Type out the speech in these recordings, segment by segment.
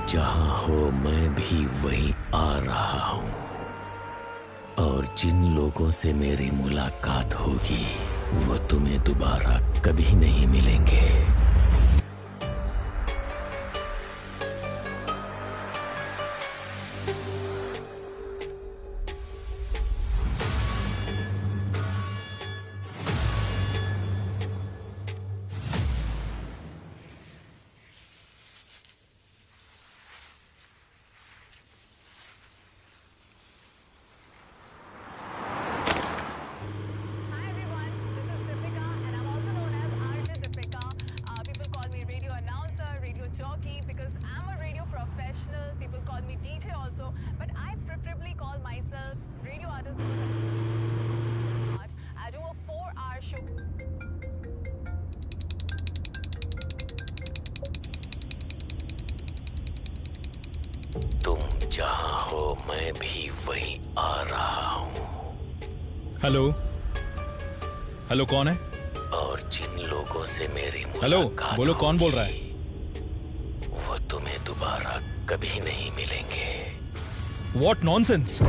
जहां हो मैं भी वहीं आ रहा हूं, और जिन लोगों से मेरी मुलाकात होगी वो तुम्हें दोबारा कभी नहीं मिलेंगे। तुम जहां हो मैं भी वहीं आ रहा हूं। हेलो हेलो, कौन है? और जिन लोगों से मेरी हेलो, मुलाकात बोलो कौन बोल रहा है? वो तुम्हें दोबारा कभी नहीं मिलेंगे। What nonsense!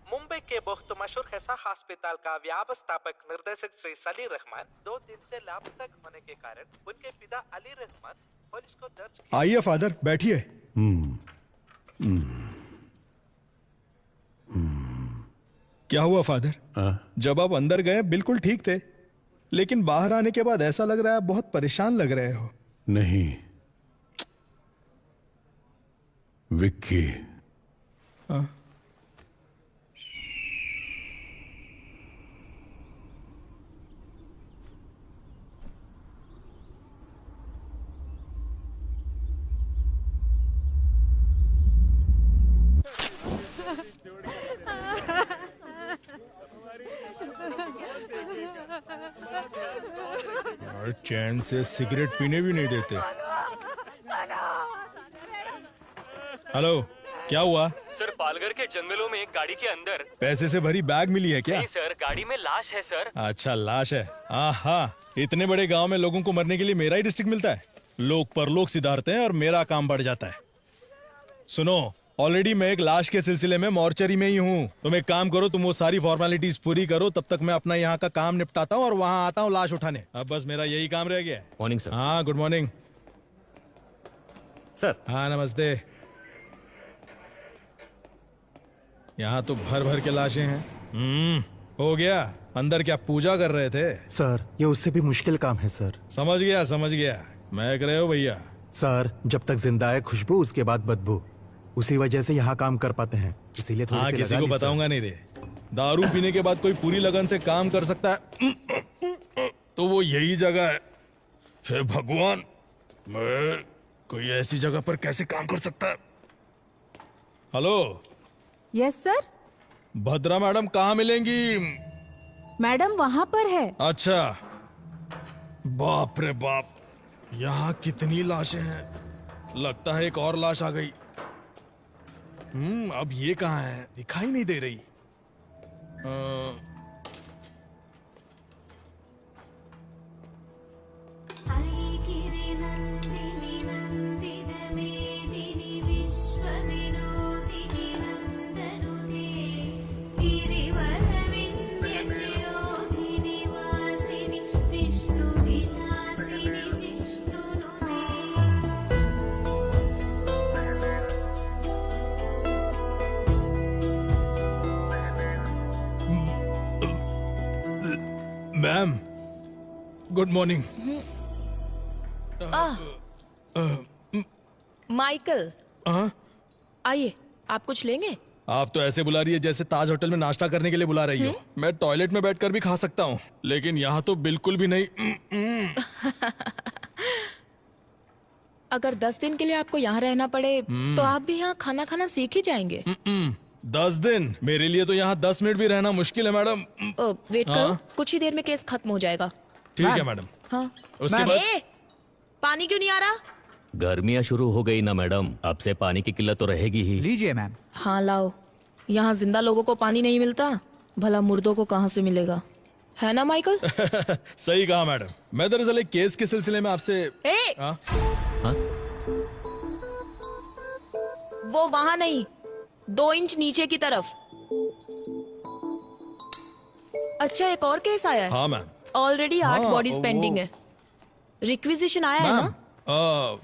मुंबई के बहुत मशहूर हैसा अस्पताल का व्यवस्थापक निर्देशक श्री सली रहमान 2 दिन से लापता होने के कारण उनके पिता अली रहमान पुलिस को दर्ज किया। आइए फादर, बैठिए। क्या हुआ फादर? जब आप अंदर गए बिल्कुल ठीक थे, लेकिन बाहर आने के बाद ऐसा लग रहा है आप बहुत परेशान लग रहे हो। नहीं विक्की, और चैन से सिगरेट पीने भी नहीं देते। हेलो, क्या हुआ? सर, पालघर के जंगलों में एक गाड़ी के अंदर पैसे से भरी बैग मिली है क्या? नहीं सर, गाड़ी में लाश है सर। अच्छा, लाश है। आहा, इतने बड़े गांव में लोगों को मरने के लिए मेरा ही डिस्ट्रिक्ट मिलता है। लोग परलोक सिधारते हैं और मेरा काम बढ़ जाता है। सुनो, ऑलरेडी मैं एक लाश के सिलसिले में मॉर्चरी में ही हूँ। तुम एक काम करो, तुम वो सारी फॉर्मेलिटीज पूरी करो, तब तक मैं अपना यहाँ का काम निपटाता हूँ और वहाँ आता हूँ लाश उठाने। अब बस मेरा यही काम रह गया है। Morning sir. हाँ, गुड मॉर्निंग सर। हाँ, नमस्ते। यहाँ तो भर भर के लाशें हैं। हो गया। अंदर क्या पूजा कर रहे थे? सर, ये उससे भी मुश्किल काम है सर। समझ गया समझ गया। मैं कर रहे हो भैया? सर, जब तक जिंदा है खुशबू, उसके बाद बदबू। उसी वजह से यहाँ काम कर पाते हैं, इसीलिए थोड़ी हाँ, सी किसी लगा को ली, सर। बताऊंगा नहीं रे। दारू पीने के बाद कोई पूरी लगन से काम कर सकता है तो वो यही जगह है। हे भगवान, मैं कोई ऐसी जगह पर कैसे काम कर सकता है? Hello. Yes sir. Bhadra madam कहाँ मिलेंगी? मैडम वहाँ पर है। अच्छा। बाप रे बाप, यहाँ कितनी लाशें हैं। लगता है एक और लाश आ गई। अब ये कहाँ है? दिखाई नहीं दे रही। Ma'am, good morning. माइकल, आइए, आप कुछ लेंगे? आप तो ऐसे बुला रही है जैसे ताज होटल में नाश्ता करने के लिए बुला रही हो। मैं टॉयलेट में बैठकर भी खा सकता हूँ, लेकिन यहाँ तो बिल्कुल भी नहीं। अगर 10 दिन के लिए आपको यहाँ रहना पड़े तो आप भी यहाँ खाना खाना सीख ही जाएंगे। 10 दिन? मेरे लिए तो यहाँ 10 मिनट भी रहना मुश्किल है मैडम। वेट करो, कुछ ही देर में केस खत्म हो जाएगा। ठीक है मैडम। हाँ। उसके बाद पानी क्यों नहीं आ रहा? गर्मियाँ शुरू हो गई ना मैडम, अब से पानी की किल्लत तो रहेगी ही। लीजिए मैम। हाँ लाओ। यहाँ जिंदा लोगों को पानी नहीं मिलता, भला मुर्दों को कहाँ से मिलेगा, है ना माइकल? सही कहा मैडम। मैं दरअसल एक केस के सिलसिले में आपसे ए! हाँ? वो वहां नहीं, 2 इंच नीचे की तरफ। अच्छा, एक और केस आया है। हाँ मैम। ऑलरेडी 8 हाँ, बॉडीज वो- पेंडिंग है। रिक्विजिशन आया है ना?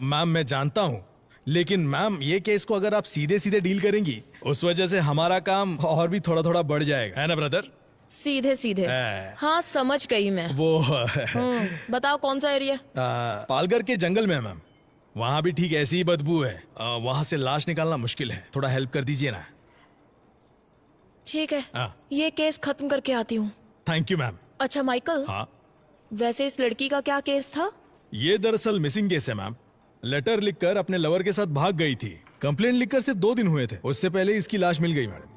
मैम मैं जानता हूँ, लेकिन मैम ये केस को अगर आप सीधे सीधे डील करेंगी, उस वजह से हमारा काम और भी थोड़ा थोड़ा बढ़ जाएगा, है ना ब्रदर? सीधे सीधे। है। हाँ समझ गई मैं। वो बताओ कौन सा एरिया? पालघर के जंगल में है मैम। वहाँ भी ठीक ऐसी ही बदबू है। वहाँ से लाश निकालना मुश्किल है, थोड़ा हेल्प कर दीजिए ना। ठीक है, हाँ। ये केस खत्म करके आती हूँ। Thank you ma'am. अच्छा माइकल, हाँ, वैसे इस लड़की का क्या केस था? ये दरअसल मिसिंग केस है मैम। लेटर लिखकर अपने लवर के साथ भाग गई थी। कंप्लेंट लिखकर सिर्फ 2 दिन हुए थे, उससे पहले इसकी लाश मिल गई मैडम।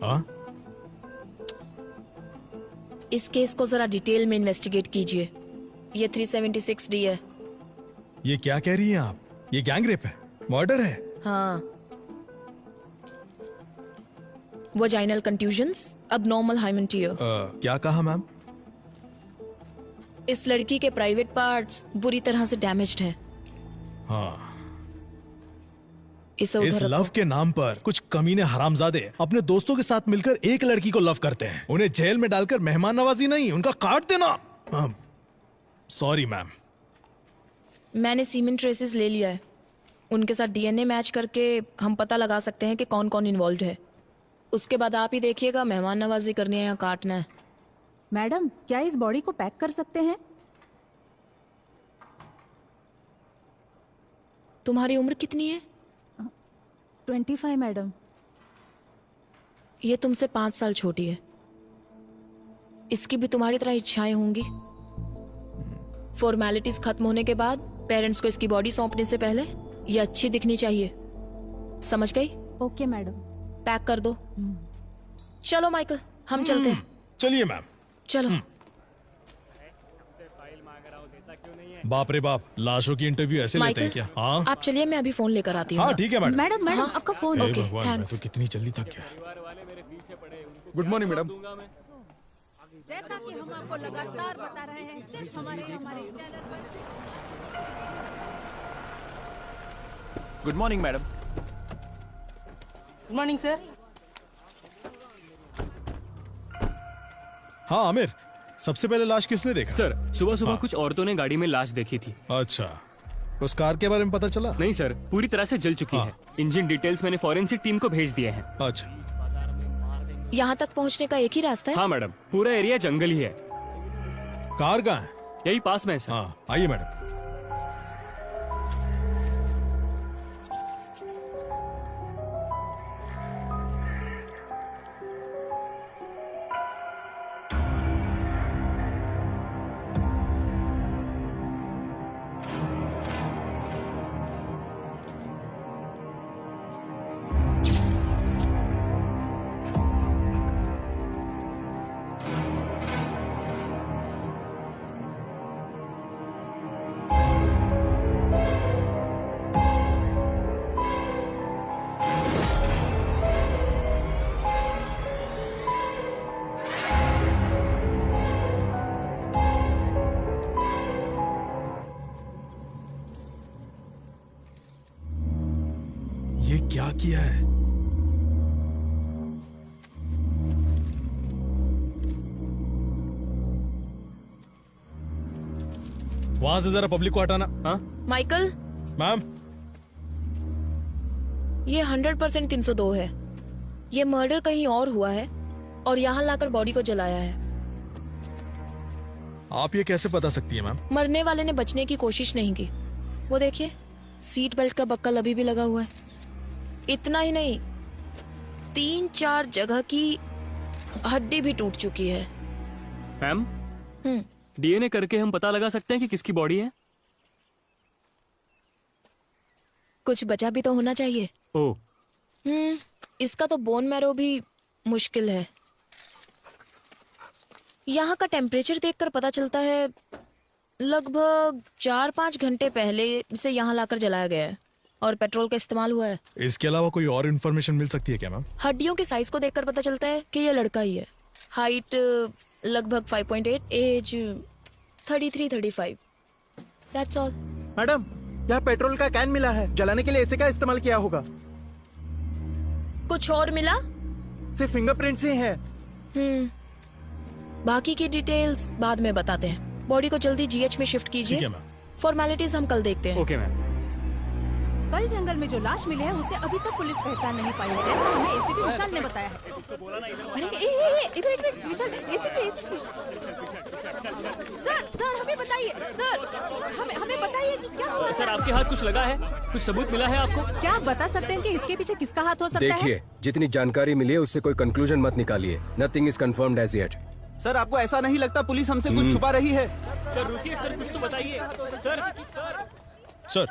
हाँ, इस केस को जरा डिटेल में इन्वेस्टिगेट कीजिए। ये 376 डी है। ये क्या कह रही हैं आप? ये गैंग रेप है, मर्डर है। हाँ। Vaginal contusions, abnormal hymen tear. क्या कहा मैम? इस लड़की के प्राइवेट पार्ट्स बुरी तरह से डैमेज्ड हैं। हाँ, इसे इस उधर लव के नाम पर कुछ कमीने हरामजादे अपने दोस्तों के साथ मिलकर एक लड़की को लव करते हैं। उन्हें जेल में डालकर मेहमान नवाजी नहीं, उनका काट देना। Sorry ma'am. मैंने सीमेंट ट्रेसेस ले लिया है। उनके साथ डीएनए मैच करके हम पता लगा सकते हैं कि कौन कौन इन्वॉल्व है। उसके बाद आप ही देखिएगा मेहमान नवाजी करनी है या काटना है। मैडम, क्या इस बॉडी को पैक कर सकते हैं? तुम्हारी उम्र कितनी है? 25 मैडम। ये तुमसे 5 साल छोटी है। इसकी भी तुम्हारी तरह इच्छाएं होंगी। फॉर्मेलिटीज खत्म होने के बाद पेरेंट्स को इसकी बॉडी सौंपने से पहले ये अच्छी दिखनी चाहिए। समझ गई? Okay madam. पैक कर दो। चलो माइकल, हम चलते हैं। चलिए मैम। चलो। बाप रे बाप, लाशों की इंटरव्यू ऐसे लेते हैं माइकल, क्या? हाँ आप चलिए, मैं अभी फोन लेकर आती हूँ। हाँ ठीक है मैडम। मैडम मैडम, आपका फोन। हे ओके, भगवान, मैं थैंक्स। तो कितनी जल्दी थक गया। Good morning madam. जैसा कि हम आपको लगातार बता रहे हैं, सिर्फ हमारे चैनल पर। Good morning madam. Good morning sir. हाँ आमिर, सबसे पहले लाश किसने देखा? सर, सुबह सुबह हाँ। कुछ औरतों ने गाड़ी में लाश देखी थी। अच्छा, उस कार के बारे में पता चला? नहीं सर, पूरी तरह से जल चुकी हाँ। है। इंजन डिटेल्स मैंने फॉरेंसिक टीम को भेज दिए हैं। अच्छा, यहाँ तक पहुँचने का एक ही रास्ता है। हाँ मैडम, पूरा एरिया जंगल ही है। कार कहाँ है? यही पास में है सर। हाँ आइए मैडम। ये क्या किया है? वहां से जरा पब्लिक को हटाना। हाँ माइकल, मैम, ये 100% 302 है। ये मर्डर कहीं और हुआ है और यहाँ लाकर बॉडी को जलाया है। आप ये कैसे बता सकती है मैम? मरने वाले ने बचने की कोशिश नहीं की। वो देखिए, सीट बेल्ट का बक्कल अभी भी लगा हुआ है। इतना ही नहीं, 3-4 जगह की हड्डी भी टूट चुकी है। मैम, हम्म, डीएनए करके हम पता लगा सकते हैं कि किसकी बॉडी है? कुछ बचा भी तो होना चाहिए। ओह, इसका तो बोन मैरो भी मुश्किल है। यहाँ का टेम्परेचर देखकर पता चलता है लगभग 4-5 घंटे पहले इसे यहाँ लाकर जलाया गया है और पेट्रोल का इस्तेमाल हुआ है। इसके अलावा कोई और इन्फॉर्मेशन मिल सकती है क्या मैम? हड्डियों के साइज को देखकर पता चलता है कि ये लड़का ही है। हाइट लगभग 5.8, एज 33-35। That's all. मैडम, यहाँ पेट्रोल का कैन मिला है, जलाने के लिए इसे का इस्तेमाल किया होगा। कुछ और मिला? सिर्फ फिंगरप्रिंट्स ही हैं। बाकी की डिटेल्स बाद में बताते हैं। बॉडी को जल्दी जीएच में शिफ्ट कीजिए। ठीक है मैम। फॉर्मेलिटीज हम कल देखते हैं। Okay ma'am. कल जंगल में जो लाश मिली है उसे अभी तक पुलिस पहचान नहीं पाई है, ऐसा हमें एसीपी विशाल ने बताया है। अरे इधर विशाल, एसीपी सर हमें बताइए, सर हमें बताइए कि क्या हुआ। सर आपके हाथ कुछ लगा है? कुछ सबूत मिला है आपको? क्या आप बता सकते हैं कि इसके पीछे किसका हाथ हो सकता है? देखिए, जितनी जानकारी मिली है उससे कोई कंक्लूजन मत निकालिए। Nothing is confirmed as yet. Sir आपको ऐसा नहीं लगता पुलिस हमसे कुछ छुपा रही है? सर रुकिए सर, कुछ तो बताइए। सर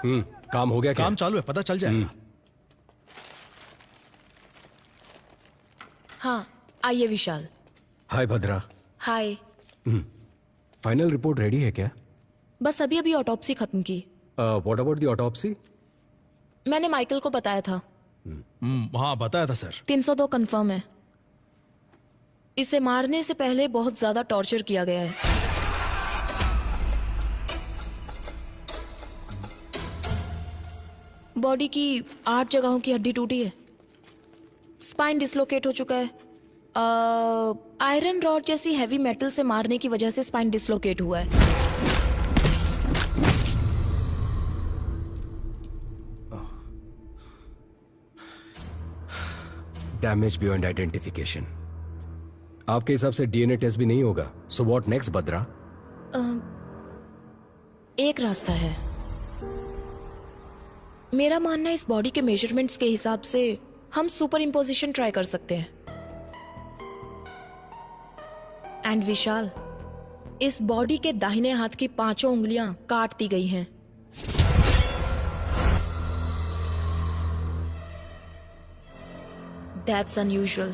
काम हो गया क्या? काम चालू है, पता चल जाएगा। हाँ, आइए विशाल। हाय भद्रा। हाय। फाइनल रिपोर्ट रेडी है क्या? बस अभी अभी ऑटोप्सी खत्म की। What about the autopsy? मैंने माइकल को बताया था। हाँ बताया था सर। 302 कंफर्म है। इसे मारने से पहले बहुत ज्यादा टॉर्चर किया गया है। बॉडी की 8 जगहों की हड्डी टूटी है। स्पाइन डिसलोकेट हो चुका है। आयरन रॉड जैसी हैवी मेटल से मारने की वजह से स्पाइन डिसलोकेट हुआ है। Damage beyond identification. आपके हिसाब से डीएनए टेस्ट भी नहीं होगा। सो व्हाट नेक्स्ट भद्रा? एक रास्ता है। मेरा मानना है इस बॉडी के मेजरमेंट्स के हिसाब से हम सुपर इम्पोजिशन ट्राई कर सकते हैं। एंड विशाल, इस बॉडी के दाहिने हाथ की 5 उंगलियां काट दी गई हैं। That's unusual.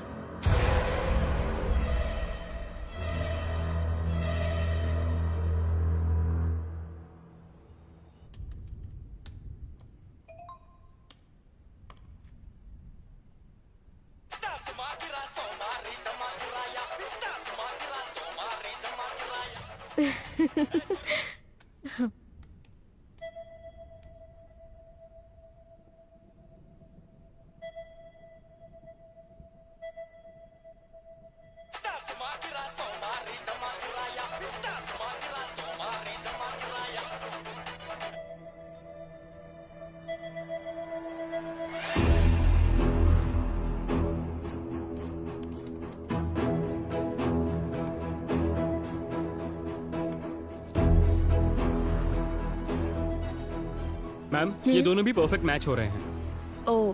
मैम ये दोनों भी परफेक्ट मैच हो रहे हैं। ओ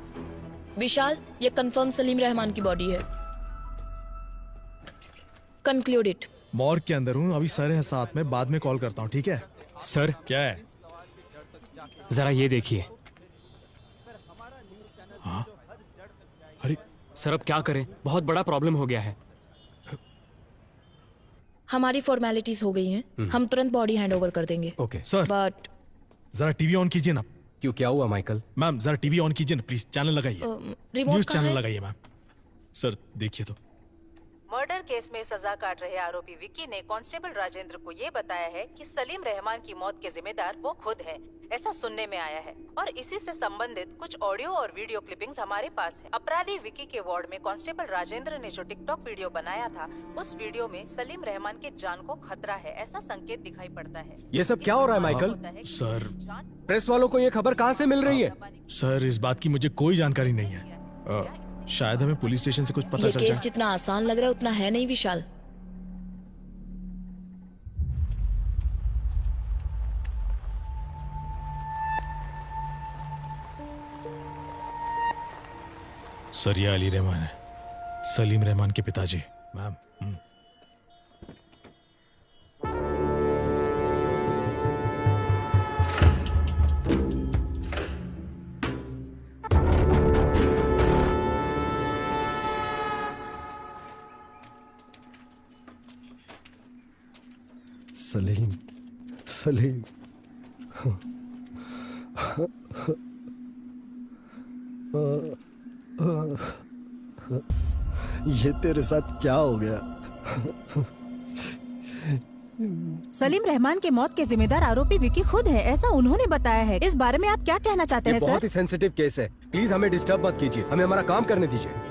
विशाल, ये कंफर्म सलीम रहमान की बॉडी है। Conclude it. मॉर्ग के अंदर हूँ, अभी सर है साथ में, बाद में कॉल करता हूँ, ठीक है? सर क्या है? जरा ये देखिए। हाँ? अरे सर अब क्या करें, बहुत बड़ा प्रॉब्लम हो गया है। हमारी फॉर्मेलिटीज हो गई हैं। हम तुरंत बॉडी हैंड ओवर कर देंगे। ओके सर, बट जरा टीवी ऑन कीजिए ना। क्यों, क्या हुआ माइकल? मैम जरा टीवी ऑन कीजिए ना प्लीज, चैनल लगाइए, रिमोट न्यूज कहाँ चैनल है? लगाइए मैम। सर देखिए तो। मर्डर केस में सजा काट रहे आरोपी विक्की ने कांस्टेबल राजेंद्र को ये बताया है कि सलीम रहमान की मौत के जिम्मेदार वो खुद है, ऐसा सुनने में आया है। और इसी से संबंधित कुछ ऑडियो और वीडियो क्लिपिंग्स हमारे पास है। अपराधी विक्की के वार्ड में कांस्टेबल राजेंद्र ने जो टिकटॉक वीडियो बनाया था, उस वीडियो में सलीम रहमान के जान को खतरा है ऐसा संकेत दिखाई पड़ता है। ये सब क्या हो रहा है माइकल? सर प्रेस वालों को ये खबर कहाँ से मिल रही है? सर इस बात की मुझे कोई जानकारी नहीं है। शायद हमें पुलिस स्टेशन से कुछ पता ये चल केस जाए। जितना आसान लग रहा है उतना है नहीं विशाल। सर ये अली रहमान है, सलीम रहमान के पिताजी। मैम सलीम, ये तेरे साथ क्या हो गया? सलीम रहमान के मौत के जिम्मेदार आरोपी विकी खुद है, ऐसा उन्होंने बताया है। इस बारे में आप क्या कहना चाहते हैं ये सर? बहुत ही सेंसिटिव केस है, प्लीज हमें डिस्टर्ब मत कीजिए, हमें हमारा काम करने दीजिए।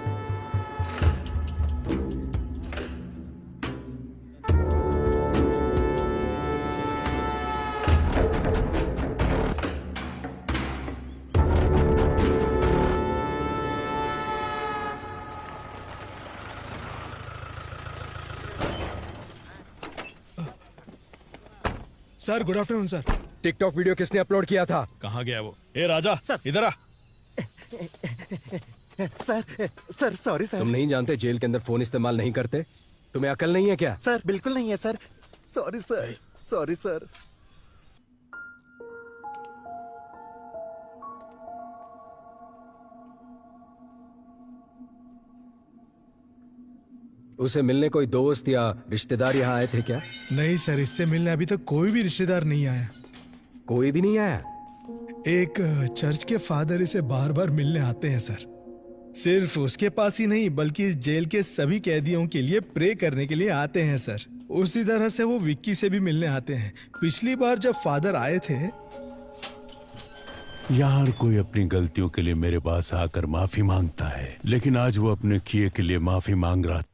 Sir good afternoon sir. TikTok video किसने अपलोड किया था? कहाँ गया वो? ए राजा सर इधर आ। Sir sorry sir. तुम नहीं जानते जेल के अंदर फोन इस्तेमाल नहीं करते? तुम्हें अकल नहीं है क्या? सर बिल्कुल नहीं है sir. Sorry sir, sorry sir. उसे मिलने कोई दोस्त या रिश्तेदार यहाँ आए थे क्या? नहीं सर, इससे मिलने अभी तक कोई भी रिश्तेदार नहीं आया। कोई भी नहीं आया? एक चर्च के फादर इसे बार बार मिलने आते हैं सर। सिर्फ उसके पास ही नहीं बल्कि इस जेल के सभी कैदियों के लिए प्रे करने के लिए आते हैं सर। उसी तरह से वो विक्की से भी मिलने आते हैं। पिछली बार जब फादर आए थे, यार कोई अपनी गलतियों के लिए मेरे पास आकर माफी मांगता है, लेकिन आज वो अपने किए के लिए माफी मांग रहा था।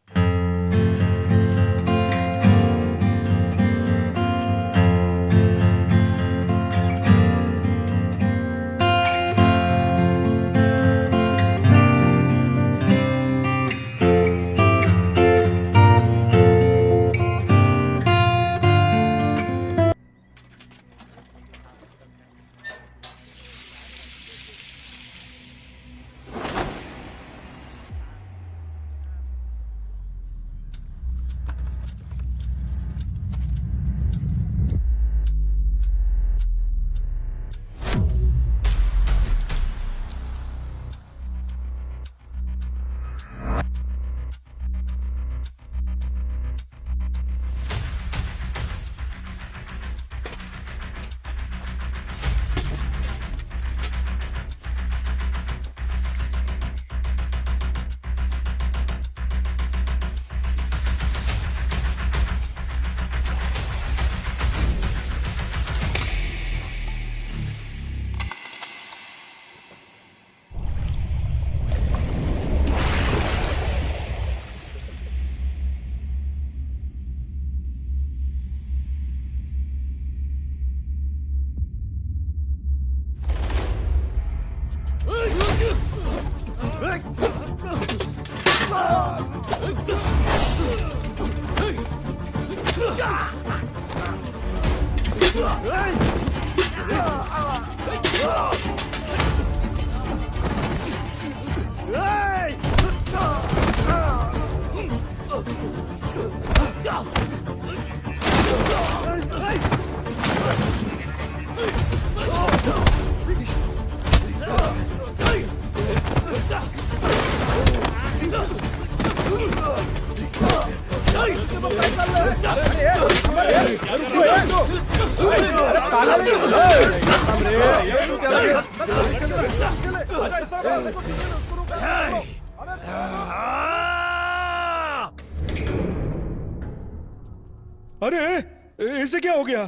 अरे इसे क्या हो गया?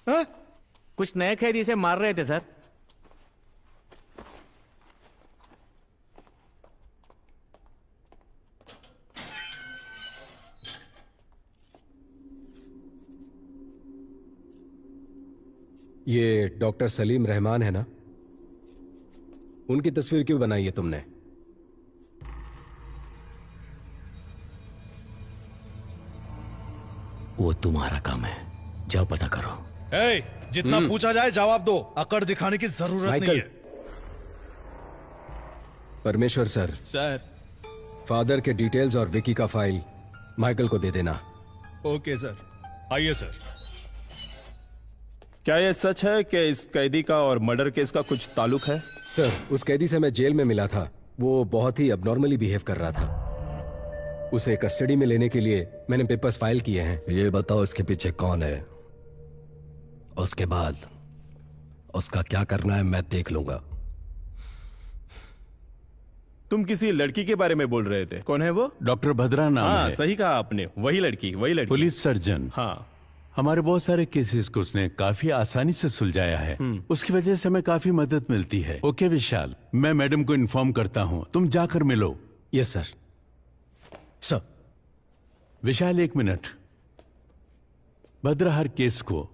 हा? कुछ नए कैदी से मार रहे थे सर। ये डॉक्टर सलीम रहमान है ना? उनकी तस्वीर क्यों बनाई है तुमने? वो तुम्हारा काम है, जाओ पता करो। जितना पूछा जाए जवाब दो, अकड़ दिखाने की जरूरत नहीं है। परमेश्वर सर, फादर के डिटेल्स और विकी का फाइल माइकल को दे देना। Okay sir. आइए सर। क्या यह सच है कि इस कैदी का और मर्डर केस का कुछ ताल्लुक है? सर, उस कैदी से मैं जेल में मिला था। वो बहुत ही अबनॉर्मली बिहेव कर रहा था। उसे कस्टडी में लेने के लिए मैंने पेपर्स फाइल किए हैं। ये बताओ इसके पीछे कौन है उसके बाद उसका क्या करना है मैं देख लूंगा। तुम किसी लड़की के बारे में बोल रहे थे, कौन है वो? डॉक्टर भद्रा नाम हाँ है। सही कहा आपने, वही लड़की वही लड़की। Police surgeon. हाँ, हमारे बहुत सारे केसेस को उसने काफी आसानी से सुलझाया है। उसकी वजह से हमें काफी मदद मिलती है। ओके विशाल, मैं मैडम को इन्फॉर्म करता हूँ, तुम जाकर मिलो। Yes sir. सर। विशाल एक मिनट। भद्रा हर केस को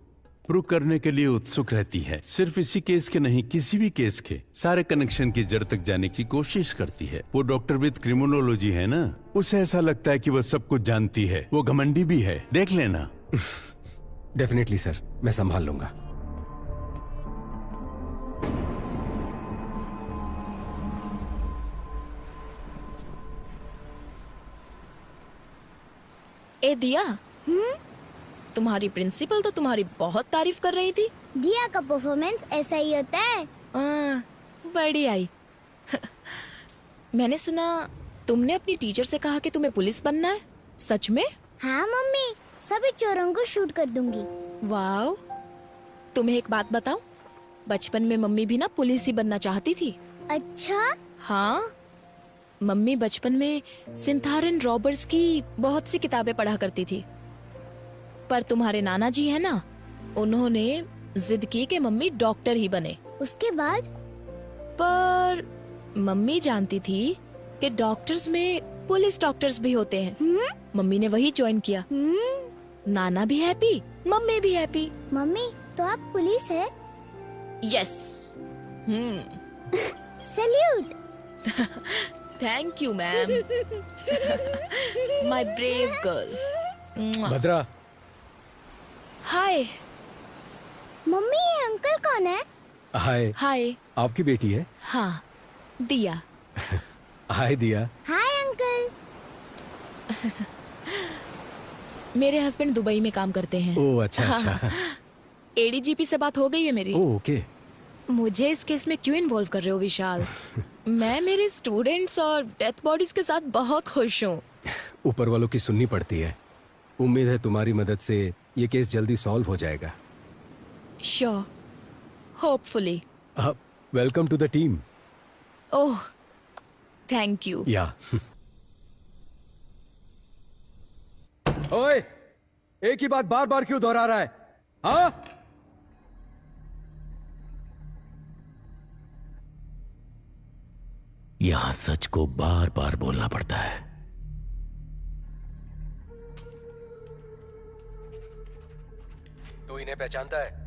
प्रूव करने के लिए उत्सुक रहती है। सिर्फ इसी केस के नहीं, किसी भी केस के सारे कनेक्शन की जड़ तक जाने की कोशिश करती है। वो डॉक्टर विद क्रिमिनोलॉजी है ना, उसे ऐसा लगता है कि वो सब कुछ जानती है। वो घमंडी भी है, देख लेना। डेफिनेटली सर, मैं संभाल लूंगा। ए दिया, तुम्हारी प्रिंसिपल तो तुम्हारी बहुत तारीफ कर रही थी। दिया का परफॉर्मेंस ऐसा ही होता है। बड़ी आई। मैंने सुना तुमने अपनी टीचर से कहा कि तुम्हें पुलिस बनना है, सच में? हाँ मम्मी, सभी चोरों को शूट कर दूंगी। वाह, तुम्हें एक बात बताऊं, बचपन में मम्मी भी ना पुलिस ही बनना चाहती थी। अच्छा? हाँ, मम्मी बचपन में सिंथारन रॉबर्ट्स की बहुत सी किताबें पढ़ा करती थी। पर तुम्हारे नाना जी है ना, उन्होंने जिद की कि मम्मी डॉक्टर ही बने। उसके बाद? पर मम्मी जानती थी कि डॉक्टर्स में पुलिस डॉक्टर्स भी होते हैं। मम्मी ने वही ज्वाइन किया। नाना भी हैप्पी, मम्मी भी हैप्पी। मम्मी, तो आप पुलिस है? Yes. Salute. Thank you ma'am. My brave girl. Bhadra. Hi. Mummy, ये अंकल कौन है? हाय। हाय। आपकी बेटी है? हाँ, दिया। हाय दिया। Hi uncle. मेरे हस्बैंड दुबई में काम करते हैं। ओह अच्छा अच्छा। एडीजीपी से बात हो गई है मेरी। Oh okay. मुझे इस केस में क्यों इन्वॉल्व कर रहे हो विशाल? मैं मेरे स्टूडेंट्स और डेथ बॉडीज के साथ बहुत खुश हूँ। ऊपर वालों की सुननी पड़ती है। उम्मीद है तुम्हारी मदद से ये केस जल्दी सॉल्व हो जाएगा। Sure, hopefully. Welcome to the team. Oh, thank you. Yeah. ओए, एक ही बात बार बार क्यों दोहरा रहा है? हाँ? यहां सच को बार बार बोलना पड़ता है। तू इन्हें पहचानता है?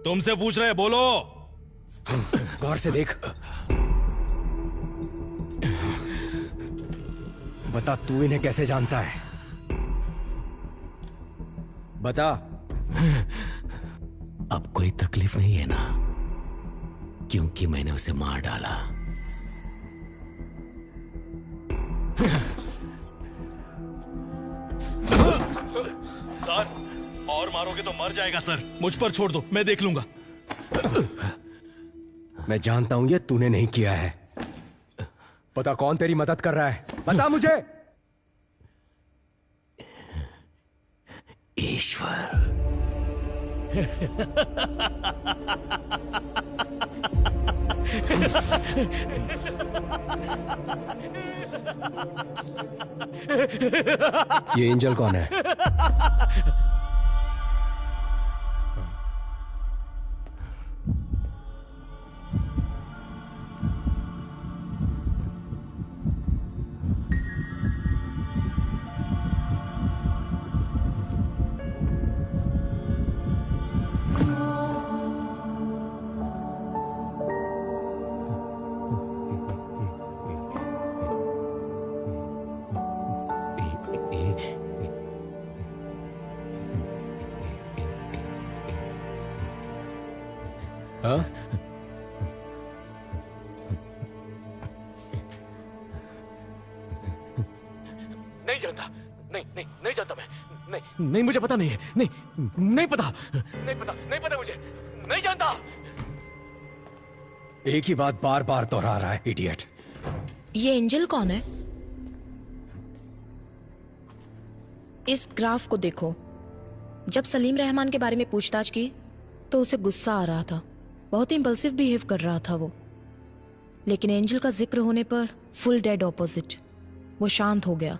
तुमसे पूछ रहे, बोलो। गौर से देख। बता, तू इन्हें कैसे जानता है? बता। अब कोई तकलीफ नहीं है ना, क्योंकि मैंने उसे मार डाला। सर, और मारोगे तो मर जाएगा सर। मुझ पर छोड़ दो, मैं देख लूंगा। मैं जानता हूं ये तूने नहीं किया है। पता कौन तेरी मदद कर रहा है? बता मुझे। ईश्वर। ये एंजल कौन है? हाँ? नहीं जानता। नहीं जानता मैं। नहीं मुझे पता नहीं है। नहीं पता मुझे। नहीं जानता। एक ही बात बार बार दोहरा रहा है, इडियट। ये एंजल कौन है? इस ग्राफ को देखो। जब सलीम रहमान के बारे में पूछताछ की तो उसे गुस्सा आ रहा था, बहुत इम्पल्सिव बिहेव कर रहा था वो। लेकिन एंजल का जिक्र होने पर फुल डेड ऑपोजिट, वो शांत हो गया।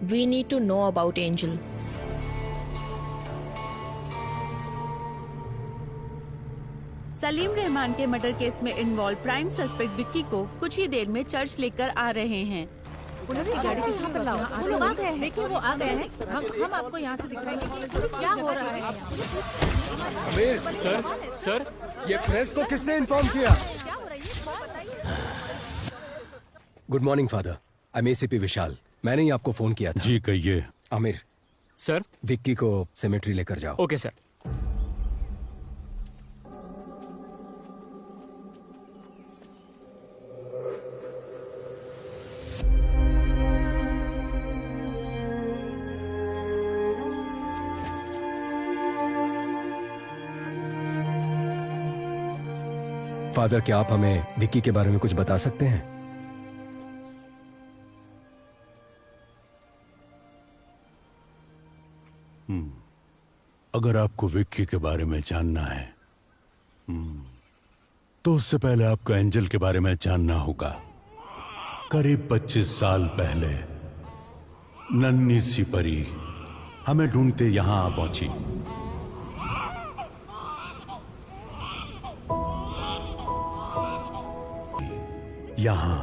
We need to know about Angel. Salim Rahman के मर्डर केस में इन्वॉल्व प्राइम सस्पेक्ट विक्की को कुछ ही देर में चर्च लेकर आ रहे हैं। पुलिस की गाड़ी के साथ लाओ। वो लोग आ गए हैं। देखिए वो आ गए हैं। हम आपको यहाँ से दिखाएंगे कि क्या हो रहा है। अमीर सर, ये प्रेस को किसने इन्फॉर्म किया? Good morning father, I am ACP Vishal. मैंने ही आपको फोन किया था। जी कहिए। आमिर सर, विक्की को सेमेट्री लेकर जाओ। Okay sir. फादर, क्या आप हमें विक्की के बारे में कुछ बता सकते हैं? अगर आपको विक्की के बारे में जानना है तो उससे पहले आपको एंजल के बारे में जानना होगा। करीब 25 साल पहले नन्ही सी परी हमें ढूंढते यहां आ पहुंची। यहां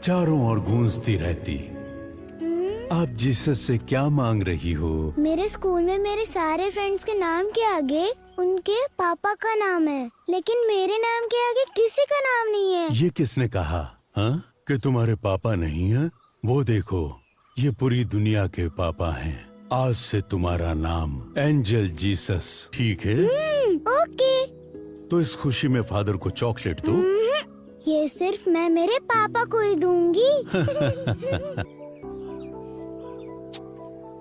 चारों ओर गूंजती रहती। आप जीसस से क्या मांग रही हो? मेरे स्कूल में मेरे सारे फ्रेंड्स के नाम के आगे उनके पापा का नाम है, लेकिन मेरे नाम के आगे किसी का नाम नहीं है। ये किसने कहा कि तुम्हारे पापा नहीं हैं? वो देखो, ये पूरी दुनिया के पापा हैं। आज से तुम्हारा नाम एंजल जीसस, ठीक है? ओके। तो इस खुशी में फादर को चॉकलेट दो। ये सिर्फ मैं मेरे पापा को ही दूंगी।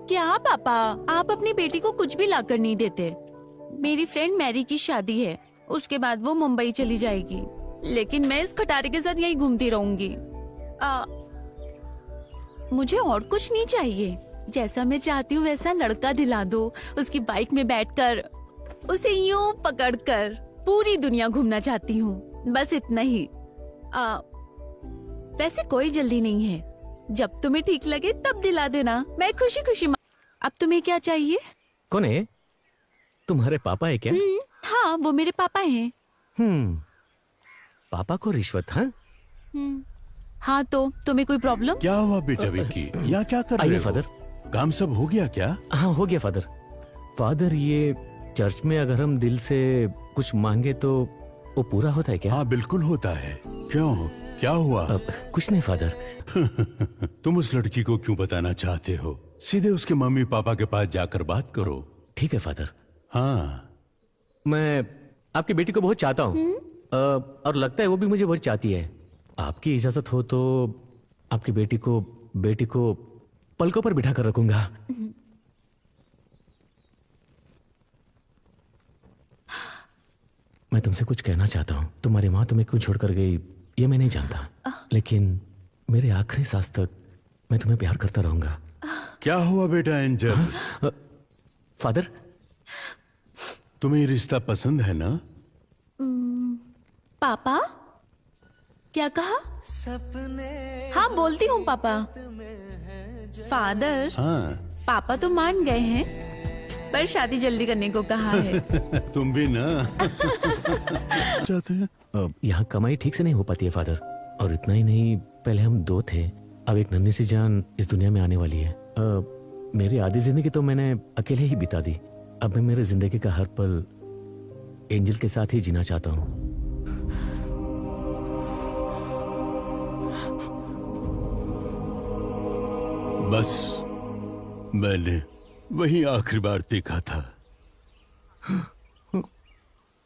क्या पापा, आप अपनी बेटी को कुछ भी लाकर नहीं देते? मेरी फ्रेंड मैरी की शादी है, उसके बाद वो मुंबई चली जाएगी, लेकिन मैं इस खटारे के साथ यही घूमती रहूंगी। मुझे और कुछ नहीं चाहिए। जैसा मैं चाहती हूँ वैसा लड़का दिला दो। उसकी बाइक में बैठकर उसे यूं पकड़कर पूरी दुनिया घूमना चाहती हूँ, बस इतना ही। वैसे कोई जल्दी नहीं है, जब तुम्हें ठीक लगे तब दिला देना, मैं खुशी खुशी। अब तुम्हें क्या चाहिए? कौन है? तुम्हारे पापा है क्या? हाँ, वो मेरे पापा हैं। पापा को रिश्वत? हाँ, तो तुम्हें कोई प्रॉब्लम? क्या हुआ बेटा विक्की? यहाँ क्या कर रहे हो? फादर, काम सब हो गया क्या? हाँ, हो गया फादर। फादर, ये चर्च में अगर हम दिल से कुछ मांगे तो वो पूरा होता है क्या? हाँ, बिल्कुल होता है। क्यों, क्या हुआ? कुछ नहीं फादर। तुम उस लड़की को क्यों बताना चाहते हो? सीधे उसके मम्मी पापा के पास जाकर बात करो। ठीक है फादर। हाँ, मैं आपकी बेटी को बहुत चाहता हूँ और लगता है वो भी मुझे बहुत चाहती है। आपकी इजाजत हो तो आपकी बेटी को पलकों पर बिठा कर रखूंगा। मैं तुमसे कुछ कहना चाहता हूँ। तुम्हारी माँ तुम्हें क्यों छोड़कर गई ये मैं नहीं जानता, लेकिन मेरे आखिरी सांस तक मैं तुम्हें प्यार करता रहूंगा। क्या हुआ बेटा एंजल? फादर, तुम्हें रिश्ता पसंद है ना? पापा, क्या कहा? हाँ, बोलती हूँ पापा। फादर, हाँ। पापा तो मान गए हैं, पर शादी जल्दी करने को कहा है। तुम भी ना चाहते हैं? यहाँ कमाई ठीक से नहीं हो पाती है फादर, और इतना ही नहीं, पहले हम 2 थे, अब एक नन्ही सी जान इस दुनिया में आने वाली है। मेरी आधी जिंदगी तो मैंने अकेले ही बिता दी। अब मैं मेरे जिंदगी का हर पल एंजल के साथ ही जीना चाहता हूँ। बस मैंने वही आखिरी बार देखा था।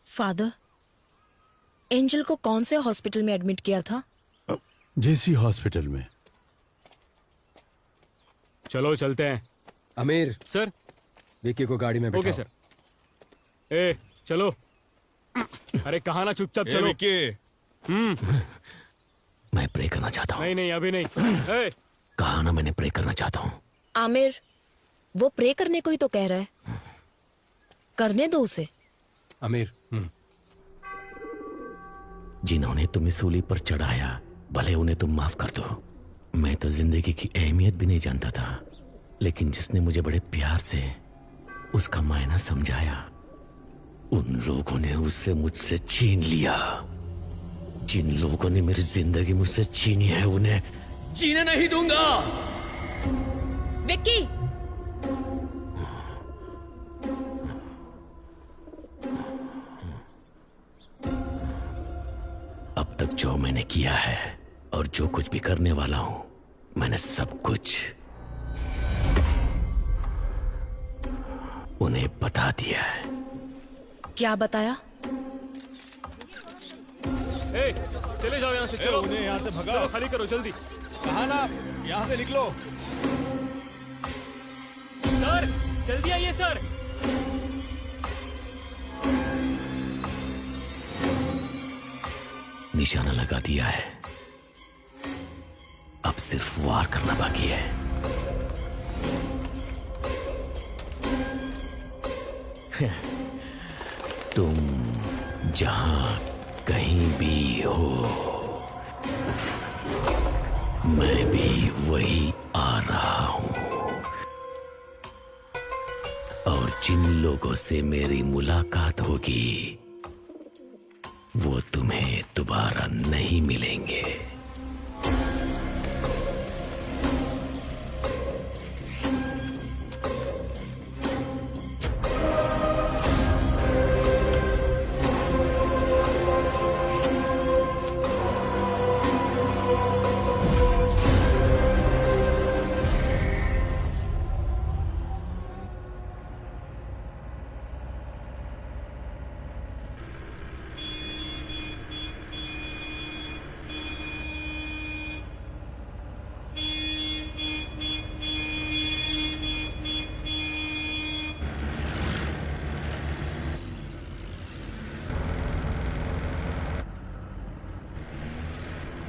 फादर, एंजल को कौन से हॉस्पिटल में एडमिट किया था? जेसी हॉस्पिटल में। चलो चलते हैं। आमिर सर, विक्की को गाड़ी में बैठाओ। Okay sir. ए चलो। अरे कहाँ ना, चुपचाप चलो। विक्की, मैं प्रे करना चाहता हूँ। नहीं नहीं, अभी नहीं। ए, कहा ना मैंने प्रे करना चाहता हूं। आमिर, वो प्रे करने को ही तो कह रहा है, करने दो उसे। आमिर, जिन्होंने तुम्हें सूली पर चढ़ाया, भले उन्हें तुम माफ कर दो। मैं तो जिंदगी की अहमियत भी नहीं जानता था, लेकिन जिसने मुझे बड़े प्यार से उसका मायना समझाया, उन लोगों ने उससे मुझसे छीन लिया। जिन लोगों ने मेरी जिंदगी मुझसे छीनी है, उन्हें जीने नहीं दूंगा। विक्की, अब तक जो मैंने किया है और जो कुछ भी करने वाला हूं, मैंने सब कुछ उन्हें बता दिया है। क्या बताया? चले जाओ यहाँ से, चलो उन्हें यहाँ से भगाओ। चलो, खाली करो जल्दी। कहा ना, यहाँ से निकलो। सर जल्दी आइए सर। निशाना लगा दिया है, अब सिर्फ वार करना बाकी है। तुम जहां कहीं भी हो, मैं भी वही आ रहा हूं। और जिन लोगों से मेरी मुलाकात होगी, वो तुम्हें दोबारा नहीं मिलेंगे।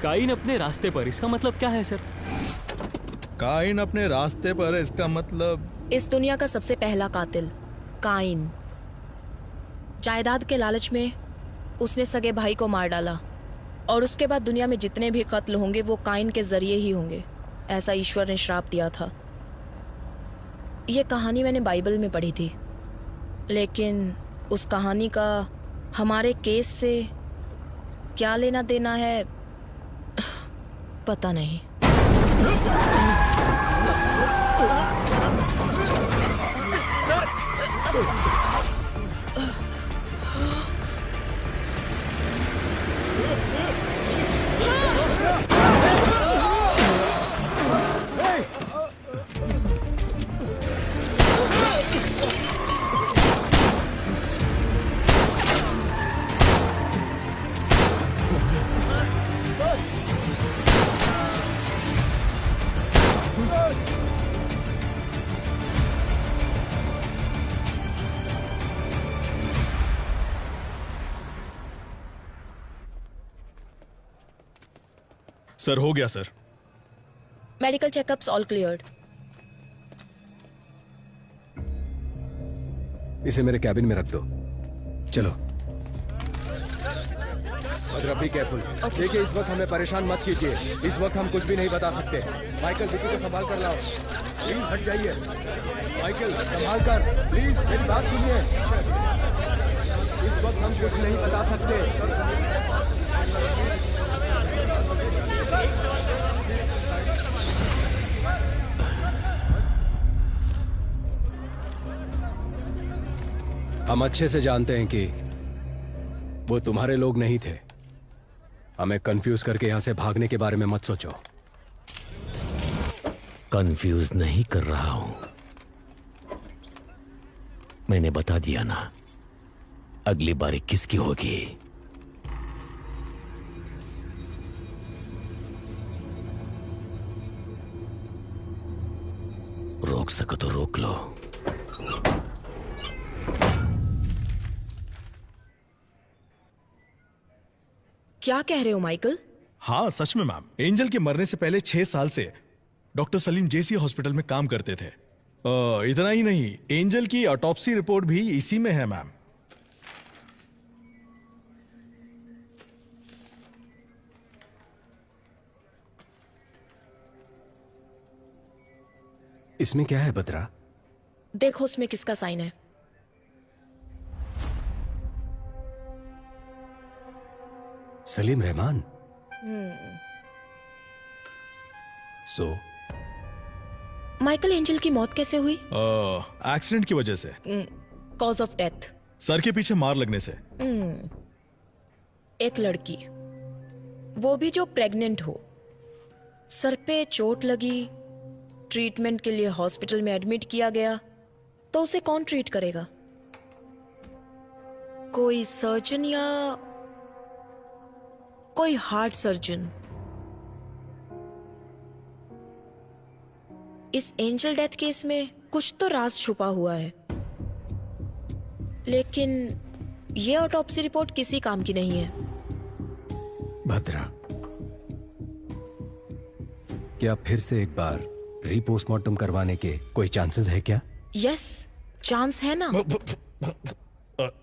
काइन अपने रास्ते पर, इसका मतलब क्या है सर? काइन अपने रास्ते पर, इसका मतलब इस दुनिया का सबसे पहला कातिल काइन। जायदाद के लालच में उसने सगे भाई को मार डाला, और उसके बाद दुनिया में जितने भी कत्ल होंगे वो काइन के जरिए ही होंगे, ऐसा ईश्वर ने श्राप दिया था। ये कहानी मैंने बाइबल में पढ़ी थी, लेकिन उस कहानी का हमारे केस से क्या लेना देना है पता नहीं। सर हो गया sir. Medical checkups all cleared. इसे मेरे कैबिन में रख दो। चलो। और बी केयरफुल। देखिए, इस वक्त हमें परेशान मत कीजिए। इस वक्त हम कुछ भी नहीं बता सकते। माइकल, विकी को संभाल कर लाओ। प्लीज हट जाइए। माइकल, संभाल कर। प्लीज मेरी बात सुनिए। इस वक्त हम कुछ नहीं बता सकते। हम अच्छे से जानते हैं कि वो तुम्हारे लोग नहीं थे। हमें कंफ्यूज करके यहां से भागने के बारे में मत सोचो। कंफ्यूज नहीं कर रहा हूं, मैंने बता दिया ना, अगली बारी किसकी होगी। रोक सको तो रोक लो। क्या कह रहे हो माइकल? हाँ सच में मैम, एंजल के मरने से पहले 6 साल से डॉक्टर सलीम जेसी हॉस्पिटल में काम करते थे। इतना ही नहीं, एंजल की ऑटोप्सी रिपोर्ट भी इसी में है मैम। इसमें क्या है बद्रा? देखो उसमें किसका साइन है। Salim Rahman. So Michael angel की मौत कैसे हुई? एक्सीडेंट की वजह से। Cause of death? सर के पीछे मार लगने से। एक लड़की, वो भी जो प्रेग्नेंट हो, सर पे चोट लगी, ट्रीटमेंट के लिए हॉस्पिटल में एडमिट किया गया, तो उसे कौन ट्रीट करेगा? कोई सर्जन या कोई हार्ट सर्जन? इस एंजल डेथ केस में कुछ तो राज छुपा हुआ है, लेकिन ये ऑटोप्सी रिपोर्ट किसी काम की नहीं है। भद्रा, क्या फिर से एक बार रीपोस्टमार्टम करवाने के कोई चांसेस है क्या? यस, चांस है ना।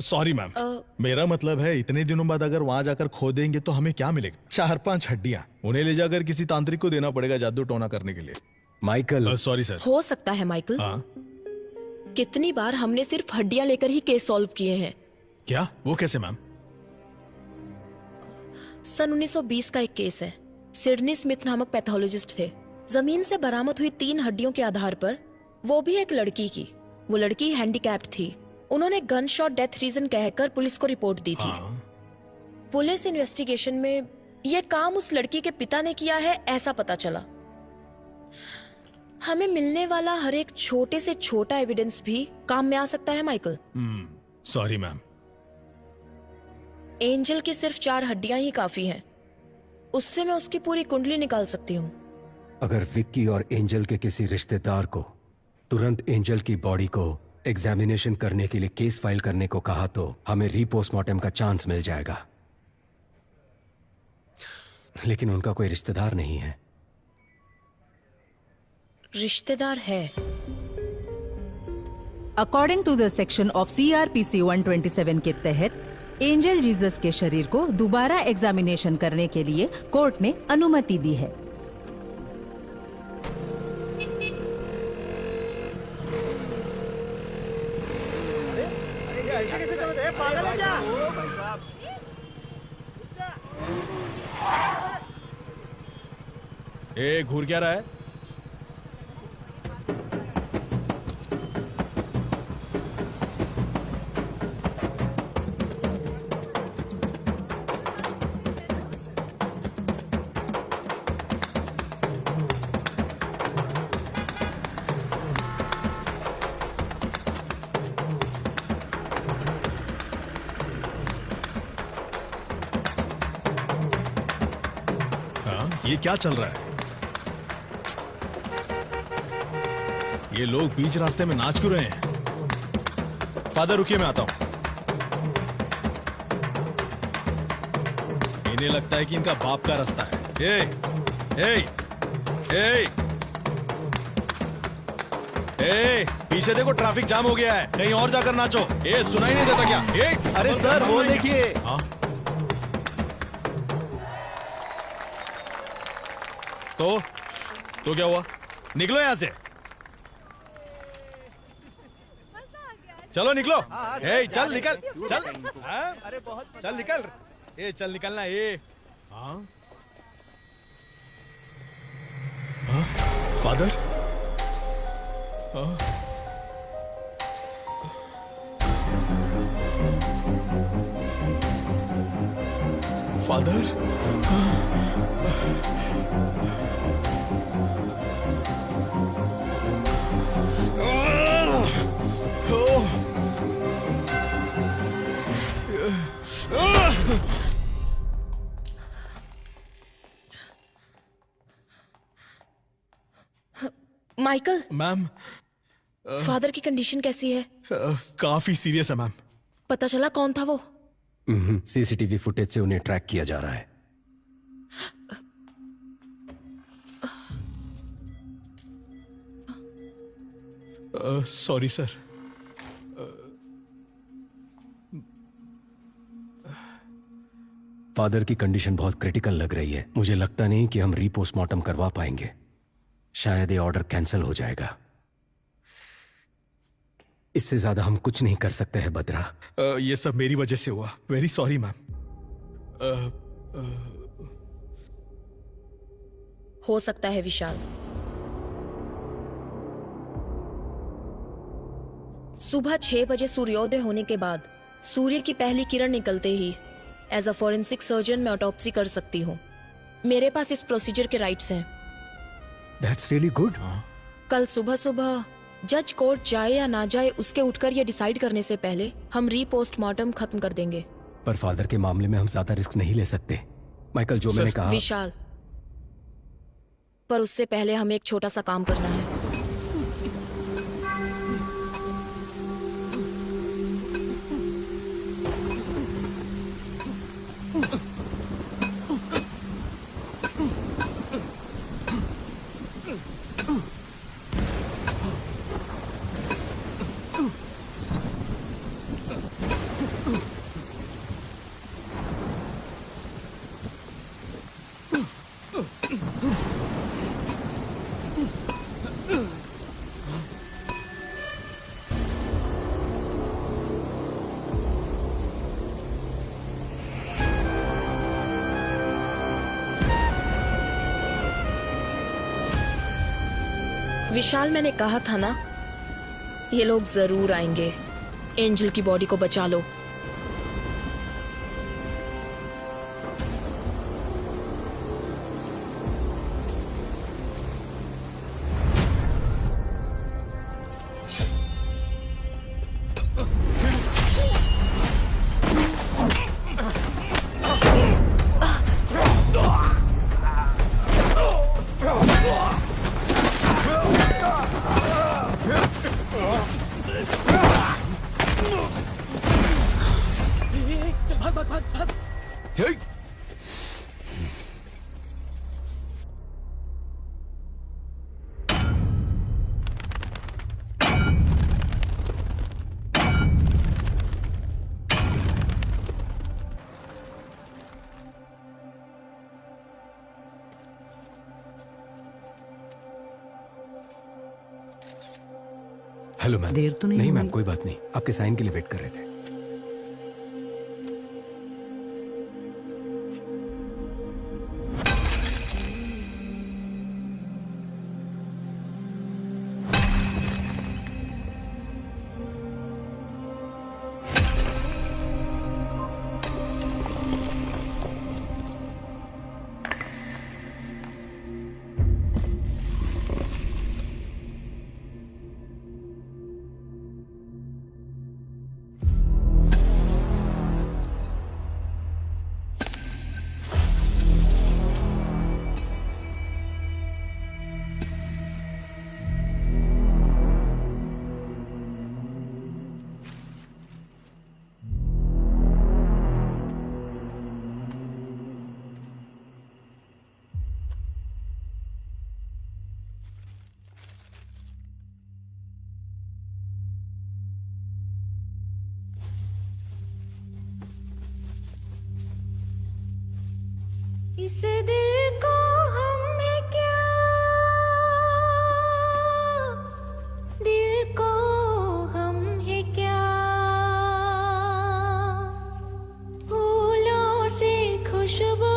सॉरी मैम, मेरा मतलब है इतने दिनों बाद अगर वहां जाकर खोदेंगे तो हमें क्या मिलेगा? 4-5 हड्डियां, उन्हें ले जाकर किसी तांत्रिक को देना पड़ेगा जादू टोना करने के लिए। माइकल। Sorry sir. हो सकता है माइकल। कितनी बार हमने सिर्फ हड्डियां लेकर ही केस सॉल्व किए हैं। क्या? वो कैसे मैम? सन 1920 का एक केस है। सिडनी स्मिथ नामक पैथोलॉजिस्ट थे। जमीन से बरामद हुई 3 हड्डियों के आधार पर, वो भी एक लड़की की, वो लड़की हैंडीकैप्ड थी। उन्होंने गन शॉट डेथ रीजन कहकर पुलिस को रिपोर्ट दी थी। पुलिस इन्वेस्टिगेशन में यह काम उस लड़की के पिता ने किया है, ऐसा पता चला। हमें मिलने वाला हर एक छोटे से छोटा एविडेंस भी काम में आ सकता है माइकल। Sorry ma'am. एंजल की सिर्फ 4 हड्डियां ही काफी हैं। उससे मैं उसकी पूरी कुंडली निकाल सकती हूँ। अगर विक्की और एंजल के किसी रिश्तेदार को तुरंत एंजल की बॉडी को एग्जामिनेशन करने के लिए केस फाइल करने को कहा तो हमें रीपोस्टमार्टम का चांस मिल जाएगा। लेकिन उनका कोई रिश्तेदार नहीं है। रिश्तेदार है। According to the section of CRPC 127 के तहत एंजल जीसस के शरीर को दोबारा एग्जामिनेशन करने के लिए कोर्ट ने अनुमति दी है। ऐसे कैसे चल रहे हैं? पागल है क्या? ए, घूर क्या रहा है? ये क्या चल रहा है? ये लोग बीच रास्ते में नाच क्यों रहे हैं? फादर रुकिए, मैं आता हूं। इन्हें लगता है कि इनका बाप का रास्ता है। ए, ए, ए, ए, पीछे देखो ट्रैफिक जाम हो गया है, कहीं और जाकर नाचो। ए, सुनाई नहीं देता क्या? ए, अरे सर वो देखिए। हाँ? तो क्या हुआ? निकलो यहां से, चलो निकलो। ए, चल निकल, चल। अरे बहुत चल निकल। ए, चल निकलना। ए, हाँ? Father? Father? Michael. Ma'am, father की कंडीशन कैसी है? काफी सीरियस है मैम। पता चला कौन था वो? CCTV फुटेज से उन्हें ट्रैक किया जा रहा है। Sorry sir. फादर की कंडीशन बहुत क्रिटिकल लग रही है। मुझे लगता नहीं कि हम रीपोस्टमार्टम करवा पाएंगे। शायद ये ऑर्डर कैंसिल हो जाएगा। इससे ज्यादा हम कुछ नहीं कर सकते हैं बद्रा। ये सब मेरी वजह से हुआ। Very sorry ma'am. हो सकता है विशाल, सुबह 6 बजे सूर्योदय होने के बाद सूर्य की पहली किरण निकलते ही एज अ फॉरेंसिक सर्जन मैं ऑटोप्सी कर सकती हूँ। मेरे पास इस प्रोसीजर के राइट्स हैं। That's really good. कल सुबह सुबह जज कोर्ट जाए या ना जाए उसके उठकर ये डिसाइड करने से पहले हम रीपोस्टमार्टम खत्म कर देंगे। पर फादर के मामले में हम ज्यादा रिस्क नहीं ले सकते। माइकल, जो मैंने कहा। विशाल, पर उससे पहले हमें एक छोटा सा काम करना है। विशाल, मैंने कहा था ना, ये लोग जरूर आएंगे। एंजल की बॉडी को बचा लो। Hello ma'am. देर तो नहीं मैम, कोई बात नहीं। आपके साइन के लिए वेट कर रहे थे। इस दिल को हम है क्या, दिल को हम है क्या, फूलों से खुशबू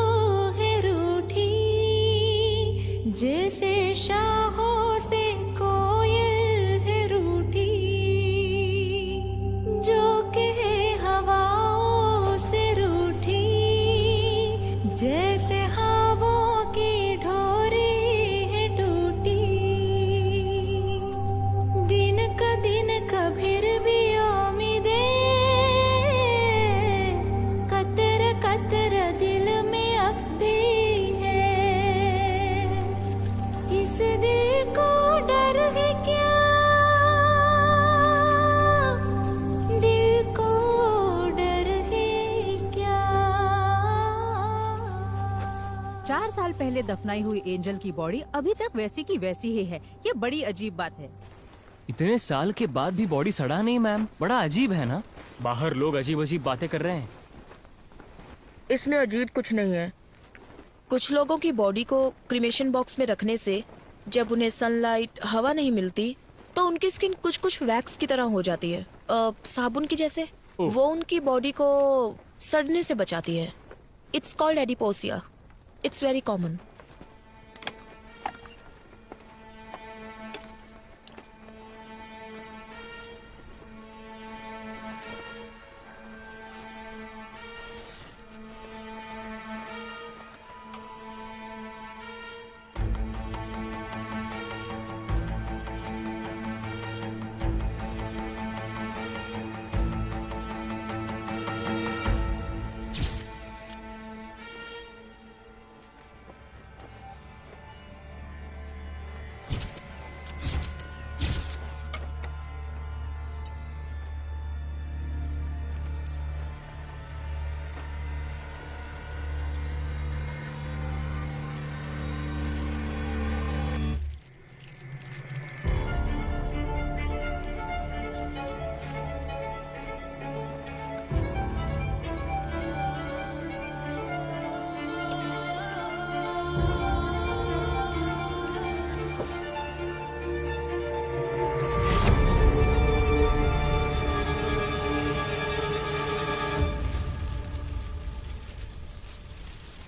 है रूठी, जैसे शाहों से कोयल है रूठी, जो कहे हवाओं से रूठी, जैसे हवाओं की ढोरी है टूटी, दिन का दिन कभी भी उम्मीदे, कतर कतर दिल में अब भी है, इस दिल को डर है क्या, दिल को डर है क्या। 4 साल पहले दफनाई हुई एंजल की बॉडी अभी तक वैसी की वैसी ही है। ये बड़ी अजीब बात है। इतने साल के बाद भी बॉडी सड़ा नहीं मैम, बड़ा अजीब है ना। बाहर लोग अजीब अजीब बातें कर रहे हैं। इसमें अजीब कुछ नहीं है। कुछ लोगों की बॉडी को क्रीमेशन बॉक्स में रखने से जब उन्हें सनलाइट, हवा नहीं मिलती तो उनकी स्किन कुछ कुछ वैक्स की तरह हो जाती है, साबुन की जैसे। वो उनकी बॉडी को सड़ने से बचाती है। It's called adipocere. It's very common.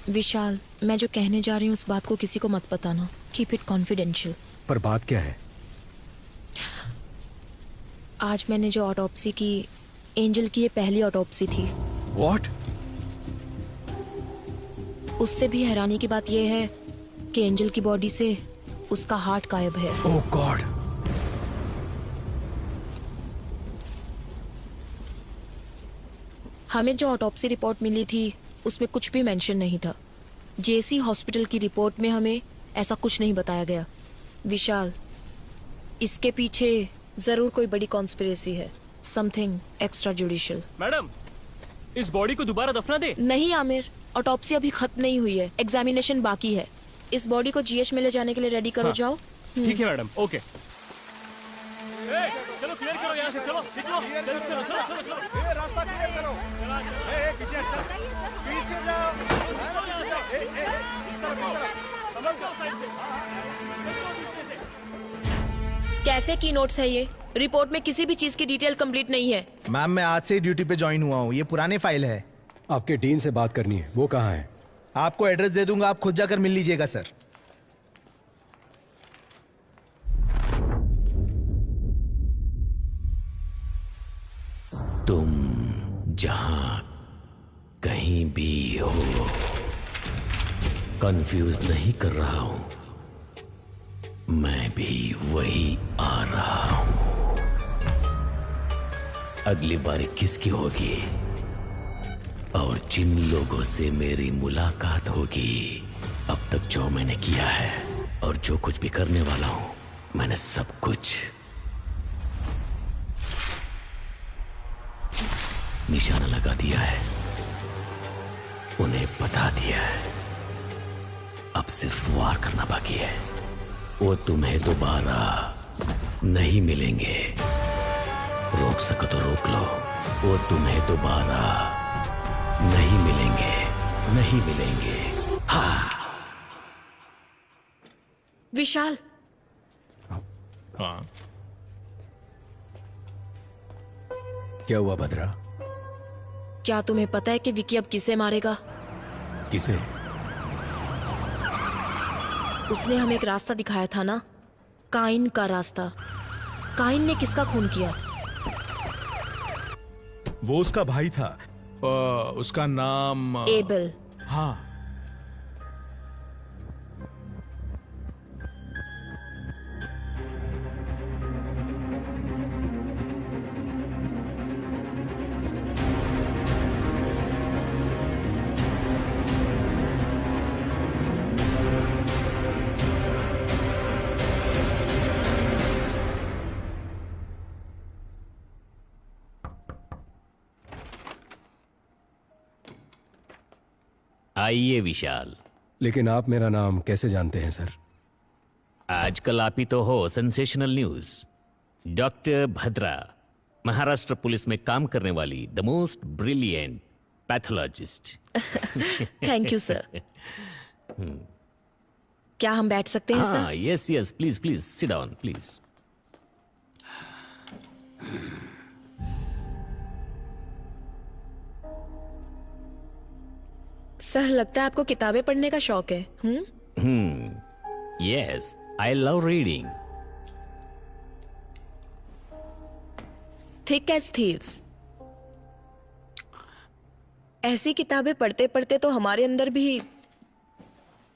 Vishal, मैं जो कहने जा रही हूँ उस बात को किसी को मत बताना। Keep it confidential. पर बात क्या है? आज मैंने जो ऑटोप्सी की, एंजल की ये पहली ऑटोप्सी थी। What? उससे भी हैरानी की बात यह है कि एंजल की बॉडी से उसका हार्ट गायब है। Oh God! हमें जो ऑटोप्सी रिपोर्ट मिली थी उसमें कुछ भी मेंशन नहीं था। जेसी हॉस्पिटल की रिपोर्ट में हमें ऐसा कुछ नहीं बताया गया। विशाल, इसके पीछे जरूर कोई बड़ी कॉन्स्पिरेसी है। Something extra judicial. मैडम, इस बॉडी को दोबारा दफना दे। नहीं आमिर, ऑटोप्सी अभी खत्म नहीं हुई है, एग्जामिनेशन बाकी है। इस बॉडी को जीएच में ले जाने के लिए रेडी करो। जाओ। ठीक है मैडम, ओके। चलो क्लियर करो यहाँ से, चलो चलो चलो चलो चलो। रास्ता क्लियर करो। पीछे चल, पीछे जाओ। कैसे की नोट्स है ये? रिपोर्ट में किसी भी चीज की डिटेल कंप्लीट नहीं है। मैम, मैं आज से ही ड्यूटी पे ज्वाइन हुआ हूँ। ये पुरानी फाइल है। आपके डीन से बात करनी है, वो कहाँ है? आपको एड्रेस दे दूंगा, आप खुद जाकर मिल लीजिएगा सर। तुम जहां कहीं भी हो, कंफ्यूज नहीं कर रहा हूं। मैं भी वही आ रहा हूं। अगली बारी किसकी होगी और जिन लोगों से मेरी मुलाकात होगी, अब तक जो मैंने किया है और जो कुछ भी करने वाला हूं, मैंने सब कुछ निशाना लगा दिया है, उन्हें बता दिया है। अब सिर्फ वार करना बाकी है। वो तुम्हें दोबारा नहीं मिलेंगे। रोक सको तो रोक लो। वो तुम्हें दोबारा नहीं मिलेंगे, नहीं मिलेंगे। हाँ। विशाल। हाँ। क्या हुआ भद्रा? क्या तुम्हें पता है कि विकी अब किसे मारेगा? किसे? उसने हमें एक रास्ता दिखाया था ना, काइन का रास्ता। काइन ने किसका खून किया? वो उसका भाई था। उसका नाम एबल। हाँ। आइए विशाल। लेकिन आप मेरा नाम कैसे जानते हैं सर? आजकल आप ही तो हो sensational news. Doctor Bhadra, Maharashtra police में काम करने वाली the most brilliant pathologist. Thank you sir. क्या हम बैठ सकते हैं हाँ, sir? Yes yes, please please sit down please. Sir लगता है आपको किताबें पढ़ने का शौक है। Yes, I love reading. Thick as thieves. ऐसी किताबें पढ़ते पढ़ते तो हमारे अंदर भी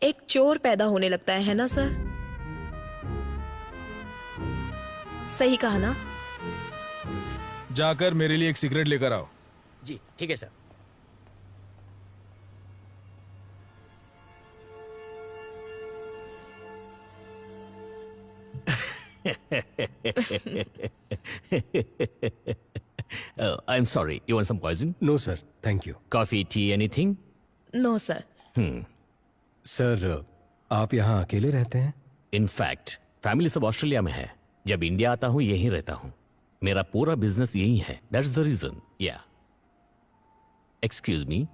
एक चोर पैदा होने लगता है ना सर? सही कहा ना? जाकर मेरे लिए एक सिगरेट लेकर आओ। जी ठीक है sir. I'm sorry, you want some poison? No sir, thank you. Coffee, tea, anything? No sir. Sir, आप यहाँ अकेले रहते हैं? इनफैक्ट फैमिली सब ऑस्ट्रेलिया में है। जब इंडिया आता हूँ यहीं रहता हूँ। मेरा पूरा बिजनेस यही है। That's the reason. Yeah excuse me.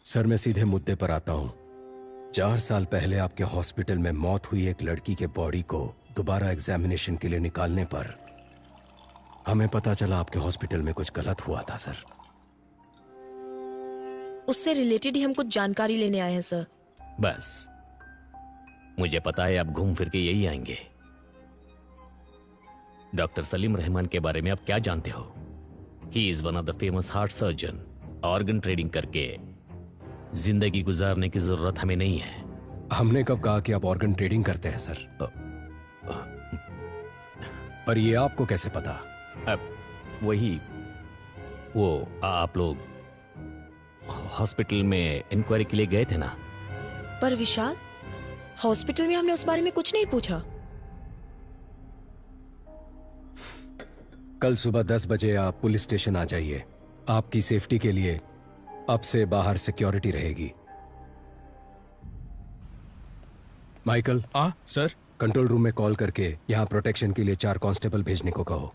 Sir, मैं सीधे मुद्दे पर आता हूँ। 4 साल पहले आपके हॉस्पिटल में मौत हुई एक लड़की के बॉडी को दोबारा एग्जामिनेशन के लिए निकालने पर हमें पता चला आपके हॉस्पिटल में कुछ गलत हुआ था सर। उससे रिलेटेड ही हम कुछ जानकारी लेने आए हैं सर। बस मुझे पता है आप घूम फिर के यही आएंगे। डॉक्टर सलीम रहमान के बारे में आप क्या जानते हो? He is one of the famous heart surgeon. Organ trading करके जिंदगी गुजारने की जरूरत हमें नहीं है। हमने कब कहा कि आप ऑर्गन ट्रेडिंग करते हैं सर? पर ये आपको कैसे पता? वही वो आप लोग हॉस्पिटल में इंक्वायरी के लिए गए थे ना? पर विशाल, हॉस्पिटल में हमने उस बारे में कुछ नहीं पूछा। कल सुबह 10 बजे आप पुलिस स्टेशन आ जाइए। आपकी सेफ्टी के लिए अब से बाहर सिक्योरिटी रहेगी। माइकल। सर। कंट्रोल रूम में कॉल करके यहाँ प्रोटेक्शन के लिए 4 कांस्टेबल भेजने को कहो।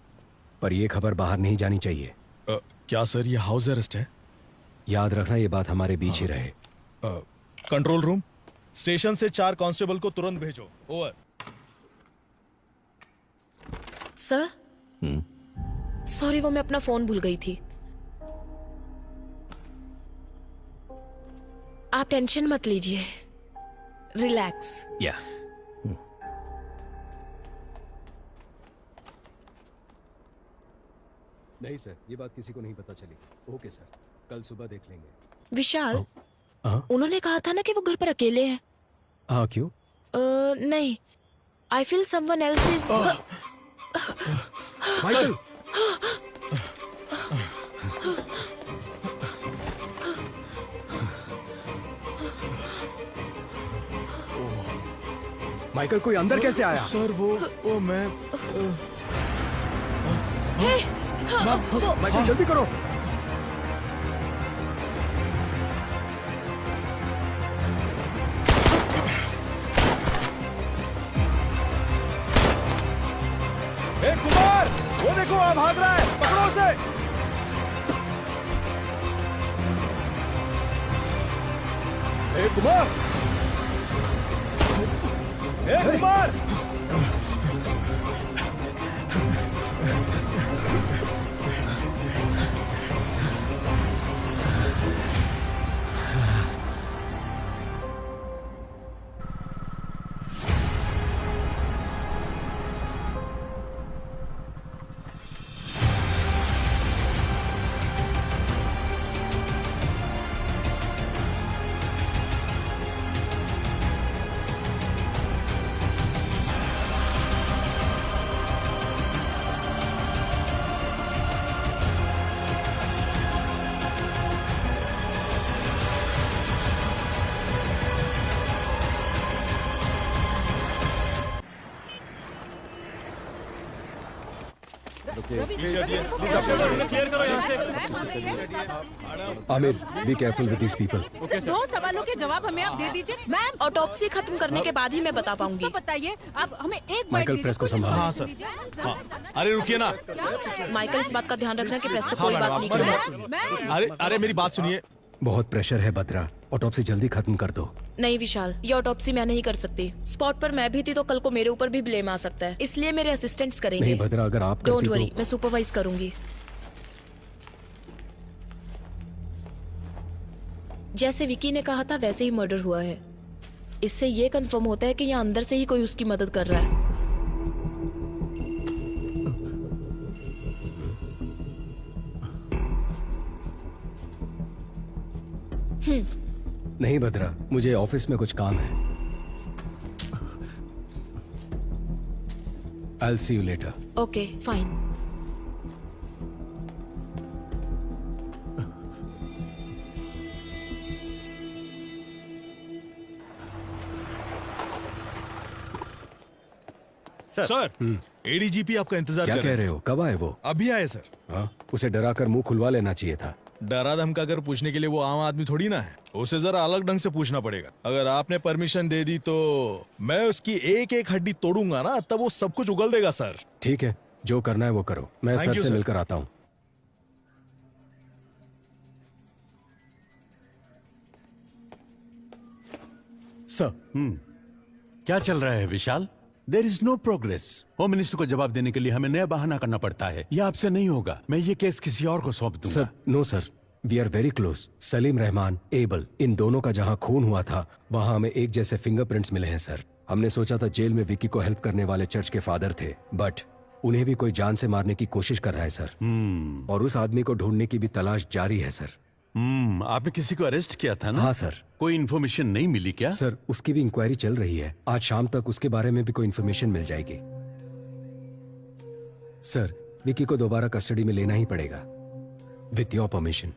पर यह खबर बाहर नहीं जानी चाहिए। क्या सर, ये हाउस अरेस्ट है? याद रखना, ये बात हमारे बीच ही रहे। कंट्रोल रूम, स्टेशन से 4 कांस्टेबल को तुरंत भेजो। ओवर। सर सॉरी, वो मैं अपना फोन भूल गई थी। आप टेंशन मत लीजिए, रिलैक्स। या नहीं सर, ये बात किसी को नहीं पता चली। ओके सर, कल सुबह देख लेंगे। विशाल, उन्होंने कहा था ना कि वो घर पर अकेले हैं। हाँ, क्यों? नहीं, I feel someone else is. Michael. Michael, कोई अंदर कैसे आया? सर वो मैं माइकल जल्दी करो। कुमार, वो देखो आप भाग रहा है, पकड़ो उसे। कुमार, कुमार। क्लियर करो यहाँ से। Aamir, be careful with these people. दो सवालों के जवाब हमें आप दे दीजिए। मैम, ऑटोप्सी खत्म करने के बाद ही मैं बता पाऊंगी। बताइए, आप हमें एक माइकल, प्रेस को संभालो। हाँ सर। हाँ। अरे रुकिए ना। माइकल, इस बात का ध्यान रखना कि प्रेस को कोई बात नहीं करेगा। अरे मेरी बात सुनिए। बहुत प्रेशर है बद्रा, ऑटोप्सी जल्दी खत्म कर दो। नहीं विशाल, ये ऑटोप्सी मैं नहीं कर सकती। स्पॉट पर मैं भी थी तो कल को मेरे ऊपर भी ब्लेम आ सकता है, इसलिए मेरे असिस्टेंट्स करेंगे। नहीं भद्रा, अगर आप डोंट करती वरी, तो... मैं सुपरवाइज करूंगी। जैसे विकी ने कहा था वैसे ही मर्डर हुआ है। इससे ये कंफर्म होता है कि यहाँ अंदर से ही कोई उसकी मदद कर रहा है। नहीं भद्रा, मुझे ऑफिस में कुछ काम है। I'll see you later. Okay fine. Sir, ADGP आपका इंतजार क्या कर कह रहे हो? कब आए वो? अभी आए सर। हाँ, उसे डरा कर मुंह खुलवा लेना चाहिए था। डरा धमका कर पूछने के लिए वो आम आदमी थोड़ी ना है, उसे जरा अलग ढंग से पूछना पड़ेगा। अगर आपने परमिशन दे दी तो मैं उसकी एक एक हड्डी तोड़ूंगा ना, तब वो सब कुछ उगल देगा सर। ठीक है, जो करना है वो करो। मैं Thank सर you, से sir. मिलकर आता हूँ। सर, क्या चल रहा है Vishal? There is no progress. Home minister को जवाब देने के लिए हमें नया बहाना करना पड़ता है। यह आपसे नहीं होगा। मैं ये केस किसी और को सौंप दूंगा। Sir, no sir, we are very close. Salim Rahman, Abel, इन दोनों का जहाँ खून हुआ था वहाँ हमें एक जैसे फिंगरप्रिंट्स मिले हैं सर। हमने सोचा था जेल में विकी को हेल्प करने वाले चर्च के फादर थे, बट उन्हें भी कोई जान से मारने की कोशिश कर रहा है सर। और उस आदमी को ढूंढने की भी तलाश जारी है सर। आपने किसी को अरेस्ट किया था ना? हाँ सर। कोई इन्फॉर्मेशन नहीं मिली क्या? सर, उसकी भी इंक्वायरी चल रही है। आज शाम तक उसके बारे में भी कोई इन्फॉर्मेशन मिल जाएगी। सर, विकी को दोबारा कस्टडी में लेना ही पड़ेगा, विथ योर परमिशन।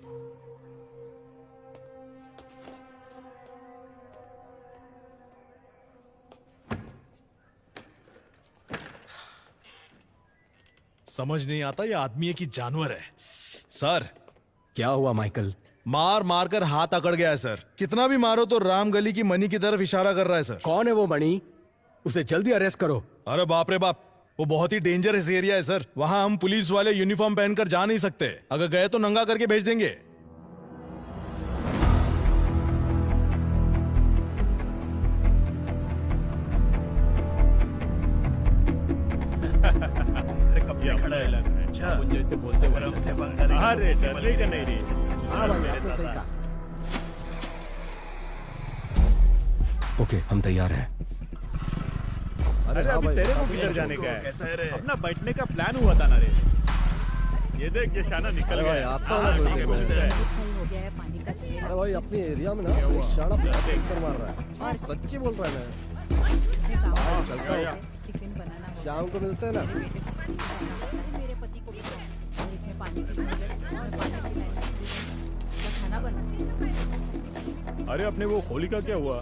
समझ नहीं आता ये आदमी है कि जानवर है। सर, क्या हुआ माइकल? मार मार कर हाथ अकड़ गया है सर। कितना भी मारो तो राम गली की मनी की तरफ इशारा कर रहा है सर। कौन है वो मणि? उसे जल्दी अरेस्ट करो। अरे बाप रे बाप, वो बहुत ही डेंजरस एरिया है सर। वहां हम पुलिस वाले यूनिफॉर्म पहनकर जा नहीं सकते। अगर गए तो नंगा करके भेज देंगे। जैसे बोलते अरे डरने का नहीं रे। ओके, हम तैयार हैं। अरे अभी तेरे को किधर जाने का है? अपना बैठने का प्लान हुआ था ना रे। ये देख, ये शाना निकल गया। अरे भाई, अपने एरिया में ना शाना पर मार रहा है। और सच्ची बोल रहा है मैं। शाम को मिलते हैं ना। मेरे पति को भी इसमें पानी खाना बना। अरे अपने वो होली का क्या हुआ?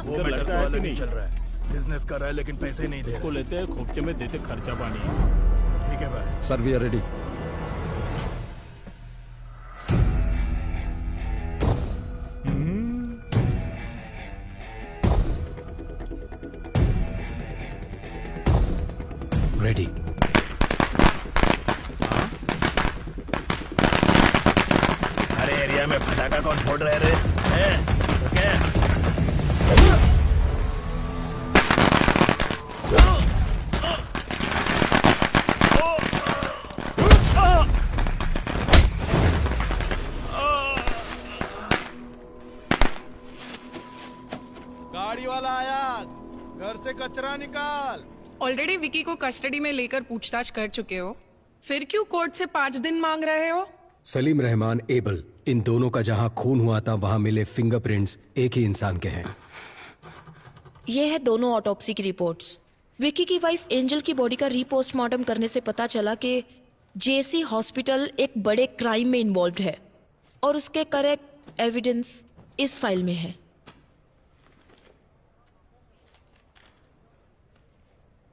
वो मैटर तो अलग ही चल रहा है। बिजनेस कर रहा है लेकिन पैसे नहीं दे रहा। उसको लेते हैं, खोपचे में देते खर्चा पानी। ठीक है भाई। Sir, we are ready. Ready. अरे एरिया में पटाखा कौन फोड़ रहे रे? क्या? गाड़ी वाला आया, घर से कचरा निकाल। ऑलरेडी विकी को कस्टडी में लेकर पूछताछ कर चुके हो, फिर क्यों कोर्ट से 5 दिन मांग रहे हो? सलीम रहमान, एबल, इन दोनों का जहां खून हुआ था वहां मिले फिंगरप्रिंट्स एक ही इंसान के हैं। ये है दोनों ऑटोप्सी की रिपोर्ट्स। विकी की वाइफ एंजल की बॉडी का रीपोस्टमार्टम करने से पता चला कि जेसी हॉस्पिटल एक बड़े क्राइम में इन्वॉल्व है और उसके करेक्ट एविडेंस इस फाइल में है।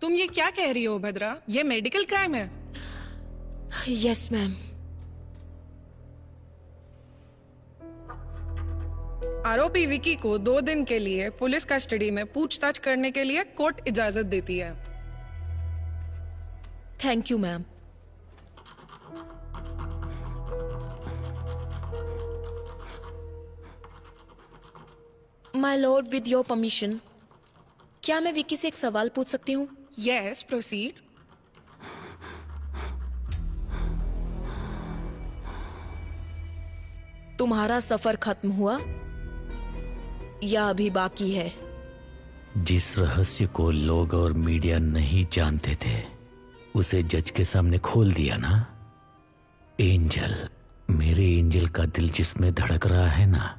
तुम ये क्या कह रही हो भद्रा? ये मेडिकल क्राइम है। Yes ma'am. आरोपी विकी को 2 दिन के लिए पुलिस कस्टडी में पूछताछ करने के लिए कोर्ट इजाजत देती है। Thank you ma'am. My Lord, with your permission, क्या मैं विकी से एक सवाल पूछ सकती हूँ? Yes, proceed. तुम्हारा सफर खत्म हुआ या अभी बाकी है? जिस रहस्य को लोग और मीडिया नहीं जानते थे उसे जज के सामने खोल दिया ना। एंजल, मेरे एंजल का दिल जिसमें धड़क रहा है ना,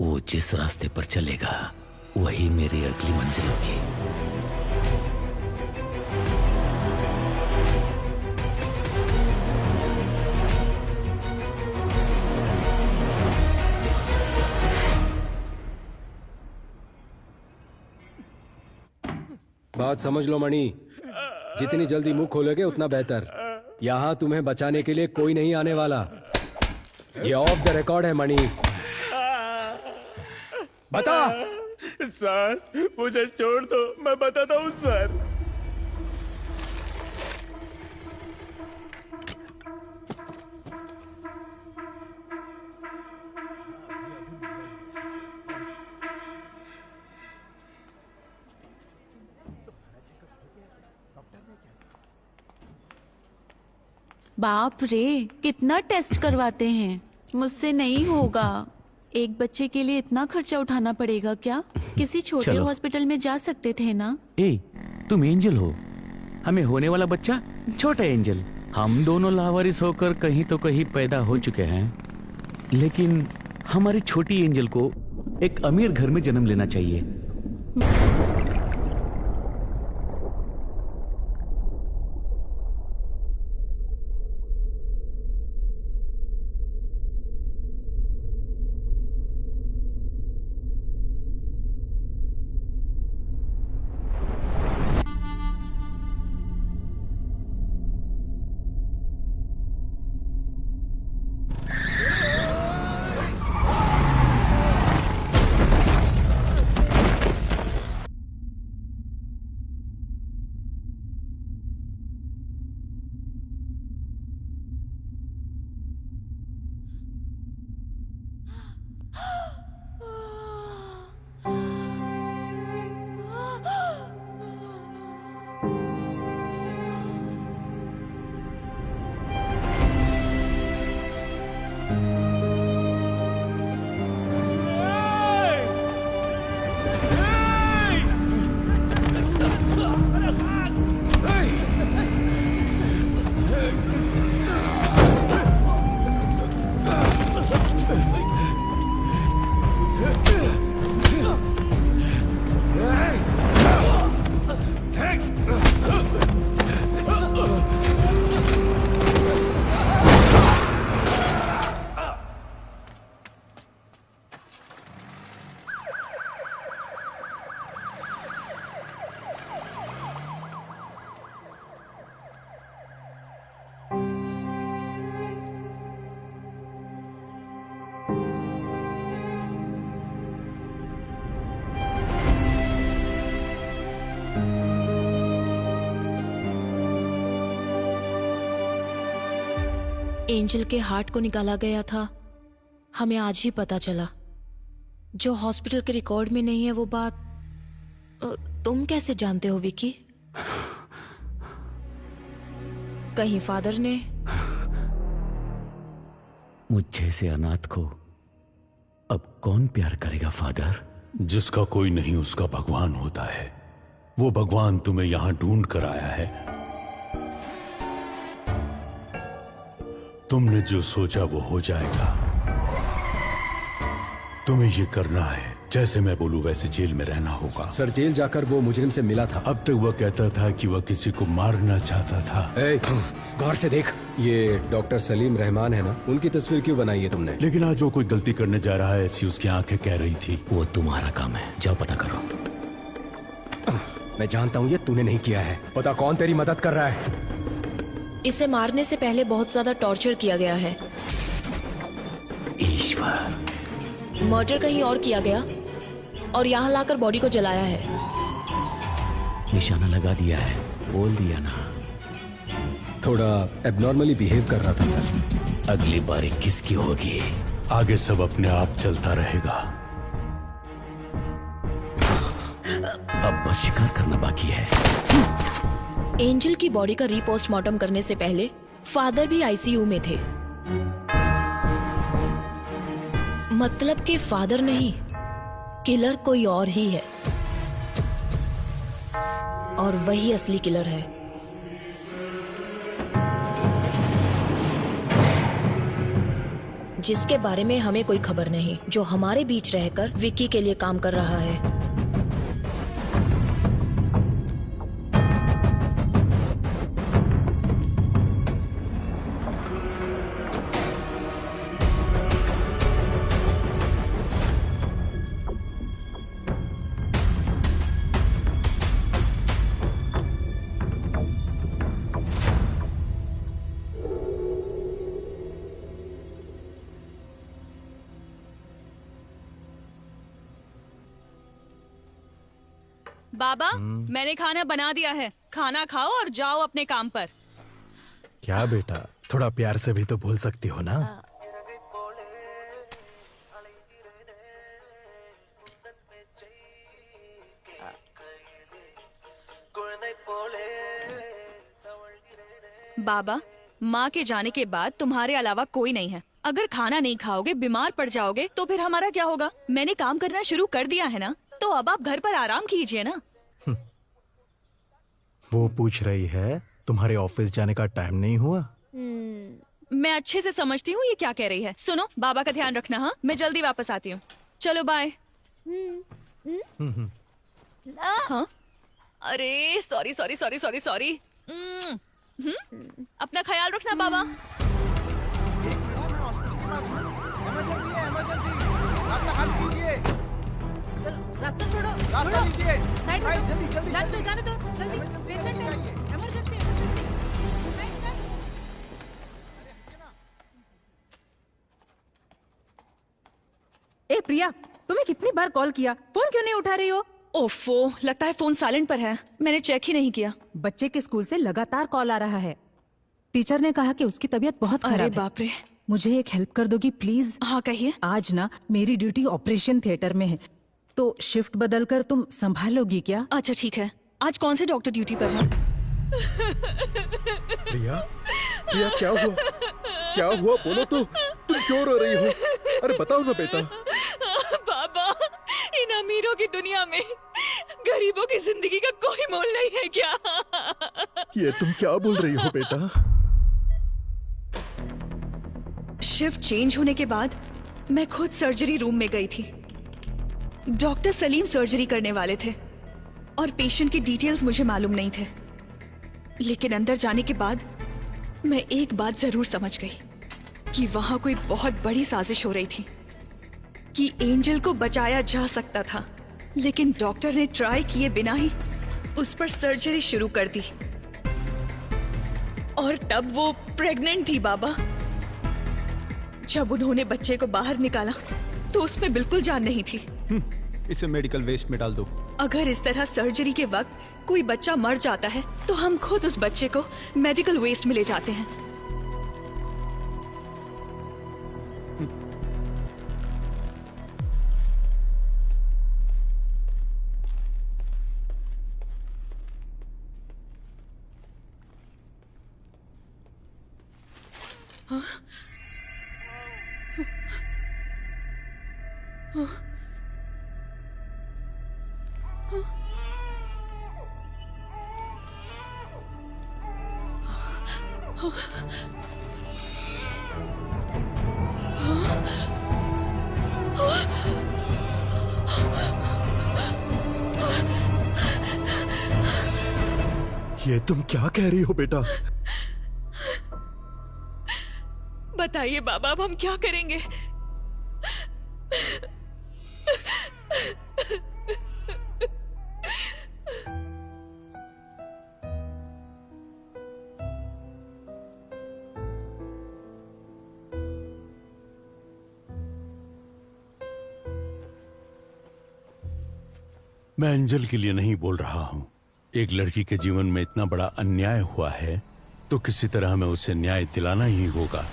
वो जिस रास्ते पर चलेगा वही मेरी अगली मंजिल होगी। बात समझ लो मणि, जितनी जल्दी मुंह खोलोगे उतना बेहतर। यहाँ तुम्हें बचाने के लिए कोई नहीं आने वाला। ये ऑफ द रिकॉर्ड है मणि। बता। सर मुझे छोड़ दो, मैं बताता हूँ सर। बाप रे, कितना टेस्ट करवाते हैं। मुझसे नहीं होगा। एक बच्चे के लिए इतना खर्चा उठाना पड़ेगा क्या? किसी छोटे चलो। हॉस्पिटल में जा सकते थे ना। ए, तुम एंजल हो, हमें होने वाला बच्चा छोटा एंजल। हम दोनों लावारिस होकर कहीं तो कहीं पैदा हो चुके हैं, लेकिन हमारी छोटी एंजल को एक अमीर घर में जन्म लेना चाहिए। एंजल के हार्ट को निकाला गया था, हमें आज ही पता चला। जो हॉस्पिटल के रिकॉर्ड में नहीं है वो बात तुम कैसे जानते हो विकी? कहीं फादर ने? मुझ जैसे अनाथ को अब कौन प्यार करेगा फादर? जिसका कोई नहीं उसका भगवान होता है। वो भगवान तुम्हें यहां ढूंढ कर आया है। तुमने जो सोचा वो हो जाएगा। तुम्हें ये करना है, जैसे मैं बोलूं वैसे जेल में रहना होगा। सर, जेल जाकर वो मुजरिम से मिला था। अब तक वह कहता था कि वह किसी को मारना चाहता था। गौर से देख, ये डॉक्टर सलीम रहमान है ना, उनकी तस्वीर क्यों बनाई है तुमने? लेकिन आज वो कोई गलती करने जा रहा है ऐसी उसकी आंखें कह रही थी। वो तुम्हारा काम है, जाओ पता करो। मैं जानता हूँ ये तूने नहीं किया है। पता कौन तेरी मदद कर रहा है? इसे मारने से पहले बहुत ज्यादा टॉर्चर किया गया है। ईश्वर, मर्डर कहीं और किया गया और यहाँ लाकर बॉडी को जलाया है। निशाना लगा दिया है, बोल दिया ना। थोड़ा एबनॉर्मली बिहेव कर रहा था सर। अगली बारी किसकी होगी? आगे सब अपने आप चलता रहेगा। अब बस शिकार करना बाकी है। एंजल की बॉडी का रीपोस्टमार्टम करने से पहले फादर भी आईसीयू में थे। मतलब कि फादर नहीं, किलर कोई और ही है और वही असली किलर है। जिसके बारे में हमें कोई खबर नहीं, जो हमारे बीच रहकर विक्की के लिए काम कर रहा है। बाबा, मैंने खाना बना दिया है, खाना खाओ और जाओ अपने काम पर। क्या बेटा, थोड़ा प्यार से भी तो बोल सकती हो ना। बाबा, माँ के जाने के बाद तुम्हारे अलावा कोई नहीं है। अगर खाना नहीं खाओगे, बीमार पड़ जाओगे तो फिर हमारा क्या होगा? मैंने काम करना शुरू कर दिया है ना, तो अब आप घर पर आराम कीजिए ना। वो पूछ रही है तुम्हारे ऑफिस जाने का टाइम नहीं हुआ? मैं अच्छे से समझती हूँ ये क्या कह रही है। सुनो, बाबा का ध्यान रखना। हाँ, मैं जल्दी वापस आती हूँ। चलो बाय। हाँ, अरे sorry sorry sorry sorry sorry. अपना ख्याल रखना बाबा। रास्ता छोड़ो, रास्ता लीजिए, साइड में जल्दी जल्दी जाने दो, जाने दो, जल्दी, पेशेंट है, इमरजेंसी। ए प्रिया, तुम्हें कितनी बार कॉल किया, फोन क्यों नहीं उठा रही हो? ओफो, लगता है फोन साइलेंट पर है, मैंने चेक ही नहीं किया। बच्चे के स्कूल से लगातार कॉल आ रहा है। टीचर ने कहा कि उसकी तबीयत बहुत खराब है। अरे बाप रे। मुझे एक हेल्प कर दोगी प्लीज? हाँ कहिए। आज ना मेरी ड्यूटी ऑपरेशन थिएटर में है, तो शिफ्ट बदलकर तुम संभालोगी क्या? अच्छा ठीक है। आज कौन से डॉक्टर ड्यूटी पर है? प्रिया, प्रिया क्या हुआ? क्या हुआ बोलो तो, तुम क्यों रो रही हो? अरे बताओ ना बेटा। बाबा, इन अमीरों की दुनिया में गरीबों की जिंदगी का कोई मोल नहीं है क्या? ये तुम क्या बोल रही हो बेटा? शिफ्ट चेंज होने के बाद मैं खुद सर्जरी रूम में गई थी। डॉक्टर सलीम सर्जरी करने वाले थे और पेशेंट की डिटेल्स मुझे मालूम नहीं थे, लेकिन अंदर जाने के बाद मैं एक बात जरूर समझ गई कि वहां कोई बहुत बड़ी साजिश हो रही थी, कि एंजल को बचाया जा सकता था, लेकिन डॉक्टर ने ट्राई किए बिना ही उस पर सर्जरी शुरू कर दी और तब वो प्रेग्नेंट थी बाबा। जब उन्होंने बच्चे को बाहर निकाला तो उसमें बिल्कुल जान नहीं थी। इसे मेडिकल वेस्ट में डाल दो। अगर इस तरह सर्जरी के वक्त कोई बच्चा मर जाता है तो हम खुद उस बच्चे को मेडिकल वेस्ट में ले जाते हैं। हाँ? हाँ? ये तुम क्या कह रही हो बेटा? बताइए बाबा, अब हम क्या करेंगे? मैं एंजल के लिए नहीं बोल रहा हूँ। एक लड़की के जीवन में इतना बड़ा अन्याय हुआ है तो किसी तरह हमें उसे न्याय दिलाना ही होगा।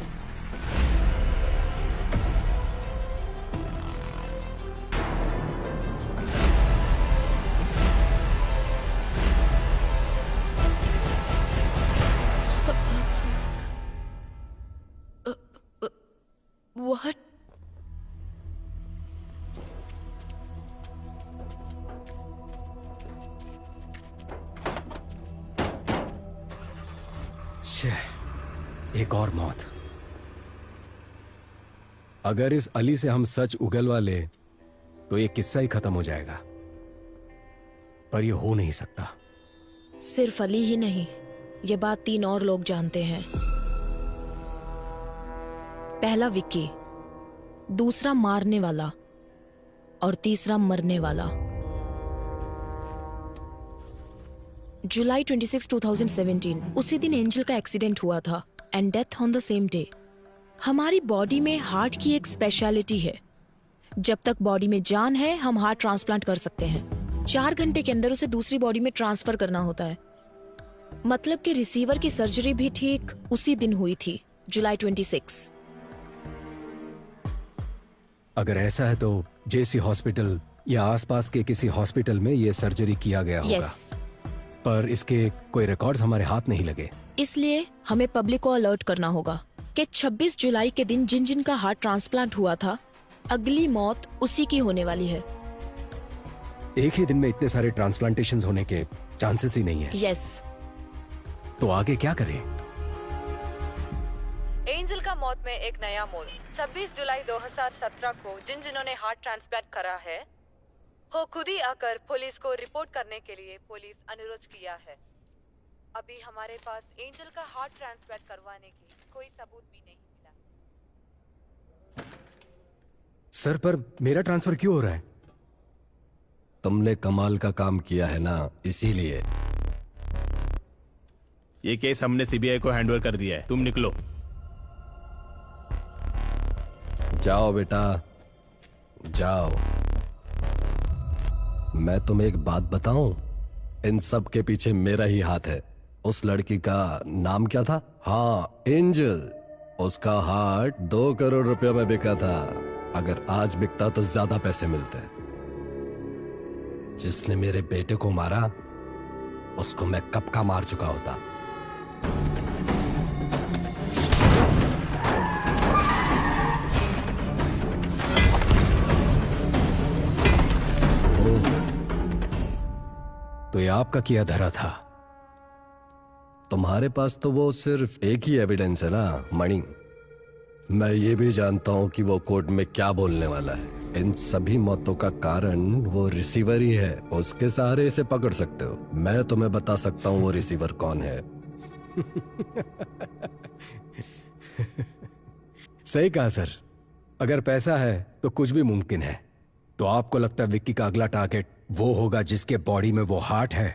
What? एक और मौत। अगर इस अली से हम सच उगलवा ले तो ये किस्सा ही खत्म हो जाएगा, पर ये हो नहीं सकता। सिर्फ अली ही नहीं, ये बात 3 और लोग जानते हैं। पहला विक्की, दूसरा मारने वाला और तीसरा मरने वाला। जुलाई 26, 2017 उसी दिन एंजल का एक्सीडेंट हुआ था and death on the same day. हमारी बॉडी में हार्ट की एक स्पेशलिटी है, जब तक बॉडी में जान है हम हार्ट ट्रांसप्लांट कर सकते हैं। 4 घंटे के अंदर उसे दूसरी बॉडी में ट्रांसफर करना होता है। मतलब कि रिसीवर की सर्जरी भी ठीक उसी दिन हुई थी, जुलाई 26। अगर ऐसा है तो जेसी हॉस्पिटल या आसपास के किसी हॉस्पिटल में ये सर्जरी किया गया होगा। Yes. पर इसके कोई रिकॉर्ड्स हमारे हाथ नहीं लगे। इसलिए हमें पब्लिक को अलर्ट करना होगा कि 26 जुलाई के दिन जिन जिन का हार्ट ट्रांसप्लांट हुआ था, अगली मौत उसी की होने वाली है। एक ही दिन में इतने सारे ट्रांसप्लांटेशंस होने के चांसेस ही नहीं है। यस। तो आगे क्या करें? एंजल का मौत में एक नया मोड़। 26 जुलाई 2017 को जिन्होंने हार्ट ट्रांसप्लांट करा है वो खुद ही आकर पुलिस को रिपोर्ट करने के लिए पुलिस अनुरोध किया है। अभी हमारे पास एंजल का हार्ट ट्रांसप्लांट करवाने की कोई सबूत भी नहीं मिला। सर, पर मेरा ट्रांसफर क्यों हो रहा है? तुमने कमाल का काम किया है ना, इसीलिए। ये केस हमने सीबीआई को हैंडओवर कर दिया है, तुम निकलो। जाओ बेटा, जाओ। मैं तुम्हें एक बात बताऊं, इन सब के पीछे मेरा ही हाथ है। उस लड़की का नाम क्या था? हाँ, एंजल। उसका हार्ट 2 करोड़ रुपया में बिका था। अगर आज बिकता तो ज्यादा पैसे मिलते। जिसने मेरे बेटे को मारा उसको मैं कब का मार चुका होता। तो ये आपका किया धरा था। तुम्हारे पास तो वो सिर्फ एक ही एविडेंस है ना, मणि। मैं ये भी जानता हूं कि वो कोर्ट में क्या बोलने वाला है। इन सभी मौतों का कारण वो रिसीवर ही है। उसके सहारे इसे पकड़ सकते हो। मैं तुम्हें बता सकता हूं वो रिसीवर कौन है। सही कहा सर। अगर पैसा है तो कुछ भी मुमकिन है। तो आपको लगता है विक्की का अगला टारगेट वो होगा जिसके बॉडी में वो हार्ट है?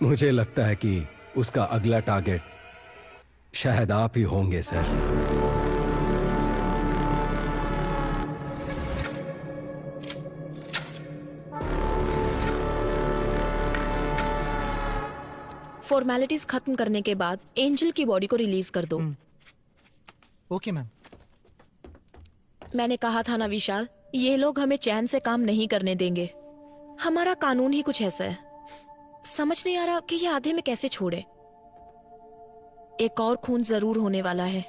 मुझे लगता है कि उसका अगला टारगेट शायद आप ही होंगे सर। फॉर्मेलिटीज खत्म करने के बाद एंजल की बॉडी को रिलीज कर दो। Okay ma'am. मैंने कहा था ना विशाल, ये लोग हमें चैन से काम नहीं करने देंगे। हमारा कानून ही कुछ ऐसा है। समझ नहीं आ रहा कि ये आधे में कैसे छोड़े। एक और खून जरूर होने वाला है।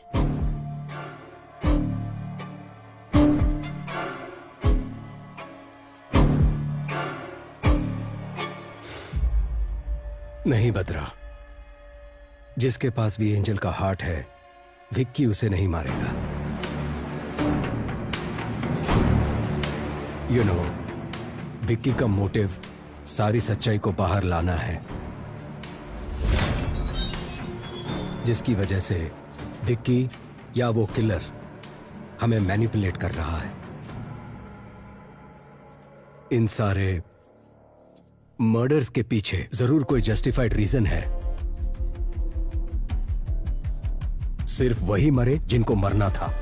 नहीं बदरा, जिसके पास भी एंजल का हार्ट है, विक्की उसे नहीं मारेगा। यू नो, विक्की का मोटिव सारी सच्चाई को बाहर लाना है, जिसकी वजह से विक्की या वो किलर हमें मैनिपुलेट कर रहा है। इन सारे मर्डर्स के पीछे जरूर कोई जस्टिफाइड रीजन है। सिर्फ वही मरे जिनको मरना था।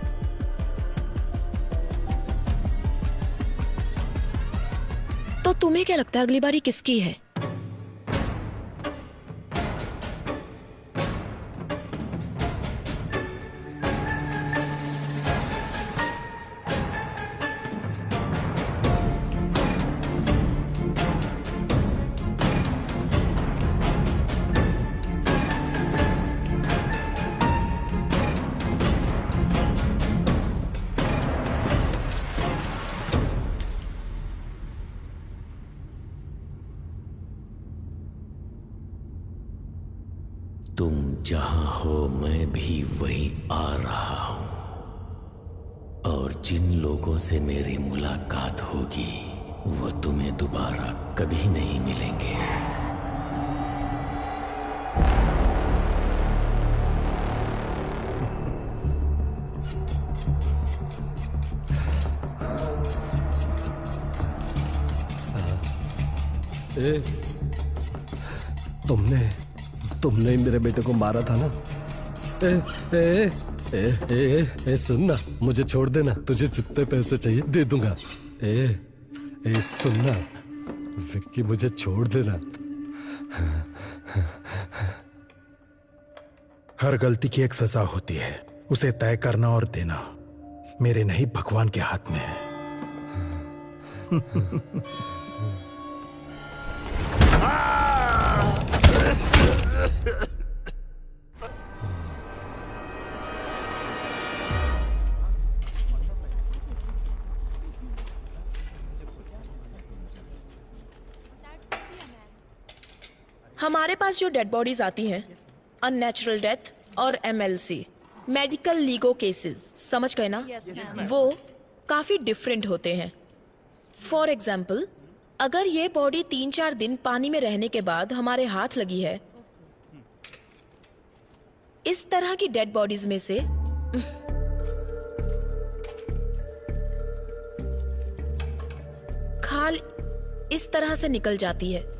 तो तुम्हें क्या लगता है अगली बारी किसकी है? तुम जहां हो मैं भी वहीं आ रहा हूं, और जिन लोगों से मेरी मुलाकात होगी वो तुम्हें दोबारा कभी नहीं मिलेंगे। तुमने ही मेरे बेटे को मारा था ना? सुन ना, मुझे छोड़ देना, तुझे जितने पैसे चाहिए दे दूंगा। सुन ना विक्की, मुझे छोड़ देना। हर गलती की एक सजा होती है, उसे तय करना और देना मेरे नहीं भगवान के हाथ में है। हमारे पास जो डेड बॉडीज आती हैं, अननेचुरल डेथ और MLC, मेडिकल लीगो केसेस, समझ गए ना? वो काफी डिफरेंट होते हैं। फॉर एग्जाम्पल, अगर ये बॉडी 3-4 दिन पानी में रहने के बाद हमारे हाथ लगी है, इस तरह की डेड बॉडीज में से खाल इस तरह से निकल जाती है।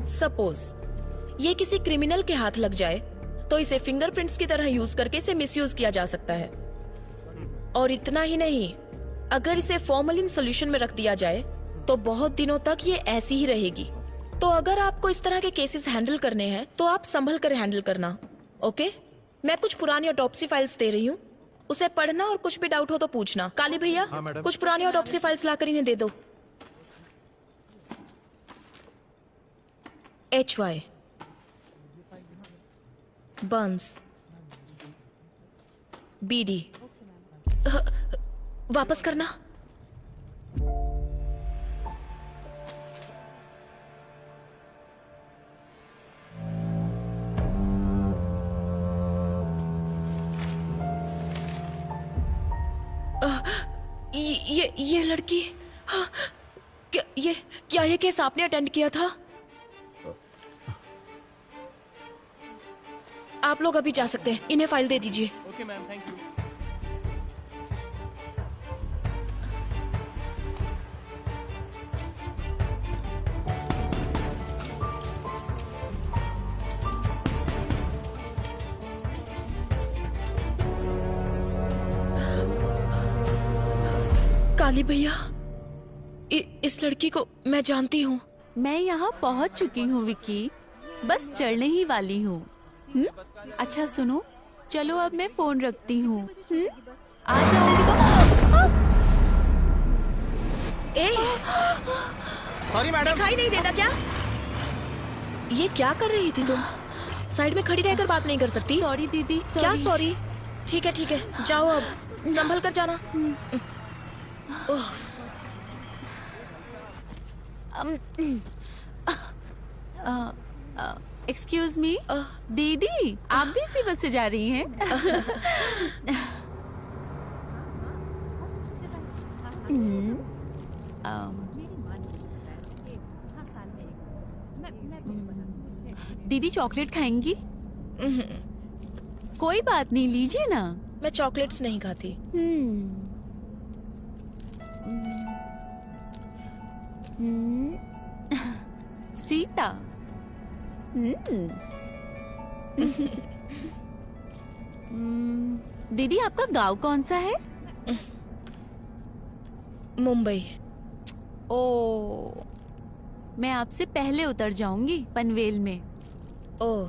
सपोज ये किसी क्रिमिनल के हाथ लग जाए तो इसे फिंगरप्रिंट्स की तरह यूज करके इसे मिसयूज किया जा सकता है। और इतना ही नहीं, अगर इसे फॉर्मलिन सॉल्यूशन में रख दिया जाए तो बहुत दिनों तक ये ऐसी ही रहेगी। तो अगर आपको इस तरह के केसेस हैंडल करने हैं तो आप संभल कर हैंडल करना, ओके? मैं कुछ पुरानी ऑटोप्सी फाइल्स दे रही हूँ, उसे पढ़ना और कुछ भी डाउट हो तो पूछना। काली भैया, कुछ पुरानी ऑटोप्सी फाइल्स लाकर इन्हें दे दो। HY बंस BD वापस करना। ये लड़की, क्या ये केस आपने अटेंड किया था? आप लोग अभी जा सकते हैं, इन्हें फाइल दे दीजिए। Okay ma'am, thank you. Kali भैया, इस लड़की को मैं जानती हूँ। मैं यहाँ पहुँच चुकी हूँ विक्की, बस चढ़ने ही वाली हूँ। अच्छा सुनो, चलो अब मैं फोन रखती हूँ। आ जाओगी तो। सॉरी मैडम, दिखाई नहीं देता क्या? ये क्या कर रही थी तुम? साइड में खड़ी रहकर बात नहीं कर सकती? सॉरी दीदी। क्या सॉरी? ठीक है, जाओ अब, संभल कर जाना। एक्सक्यूज मी दीदी, आप भी इसी बस से जा रही हैं? दीदी चॉकलेट खाएंगी? कोई बात नहीं, लीजिए ना। मैं चॉकलेट्स नहीं खाती। सीता। दीदी आपका गांव कौन सा है? मुंबई। ओ, मैं आपसे पहले उतर जाऊंगी पनवेल में। ओह,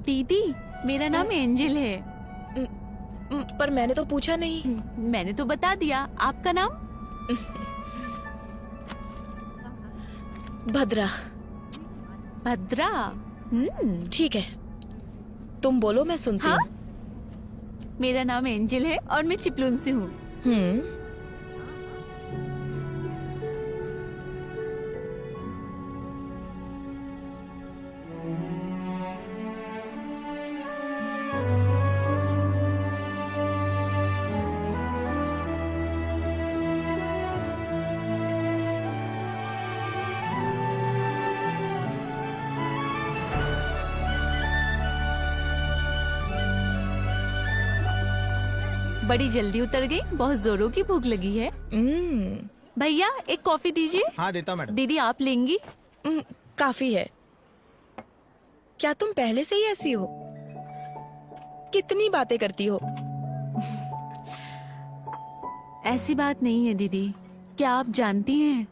दीदी मेरा नाम एंजल है। पर मैंने तो पूछा नहीं। मैंने तो बता दिया। आपका नाम? भद्रा। भद्रा? ठीक है, तुम बोलो, मैं सुनती हूँ। मेरा नाम एंजल है और मैं चिपलून से हूँ। बड़ी जल्दी उतर गई, बहुत जोरों की भूख लगी है। भैया एक कॉफी दीजिए। हाँ देता हूँ मैडम। दीदी आप लेंगी? काफी है। क्या तुम पहले से ही ऐसी हो? कितनी बातें करती हो? ऐसी बात नहीं है दीदी। क्या आप जानती हैं,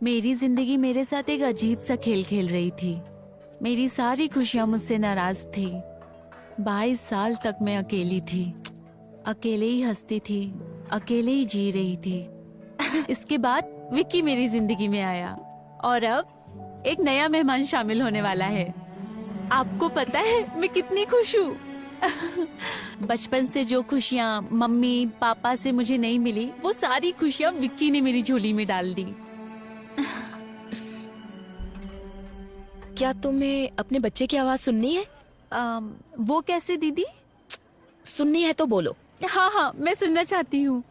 मेरी जिंदगी मेरे साथ एक अजीब सा खेल खेल रही थी। मेरी सारी खुशियां मुझसे नाराज थी। 22 साल तक मैं अकेली थी, अकेले ही हंसती थी, अकेले ही जी रही थी। इसके बाद विक्की मेरी जिंदगी में आया और अब एक नया मेहमान शामिल होने वाला है। आपको पता है मैं कितनी खुश हूँ। बचपन से जो खुशियाँ मम्मी पापा से मुझे नहीं मिली, वो सारी खुशियाँ विक्की ने मेरी झोली में डाल दी। क्या तुम्हें अपने बच्चे की आवाज सुननी है? वो कैसे दीदी? सुननी है तो बोलो। हाँ हाँ, मैं सुनना चाहती हूँ।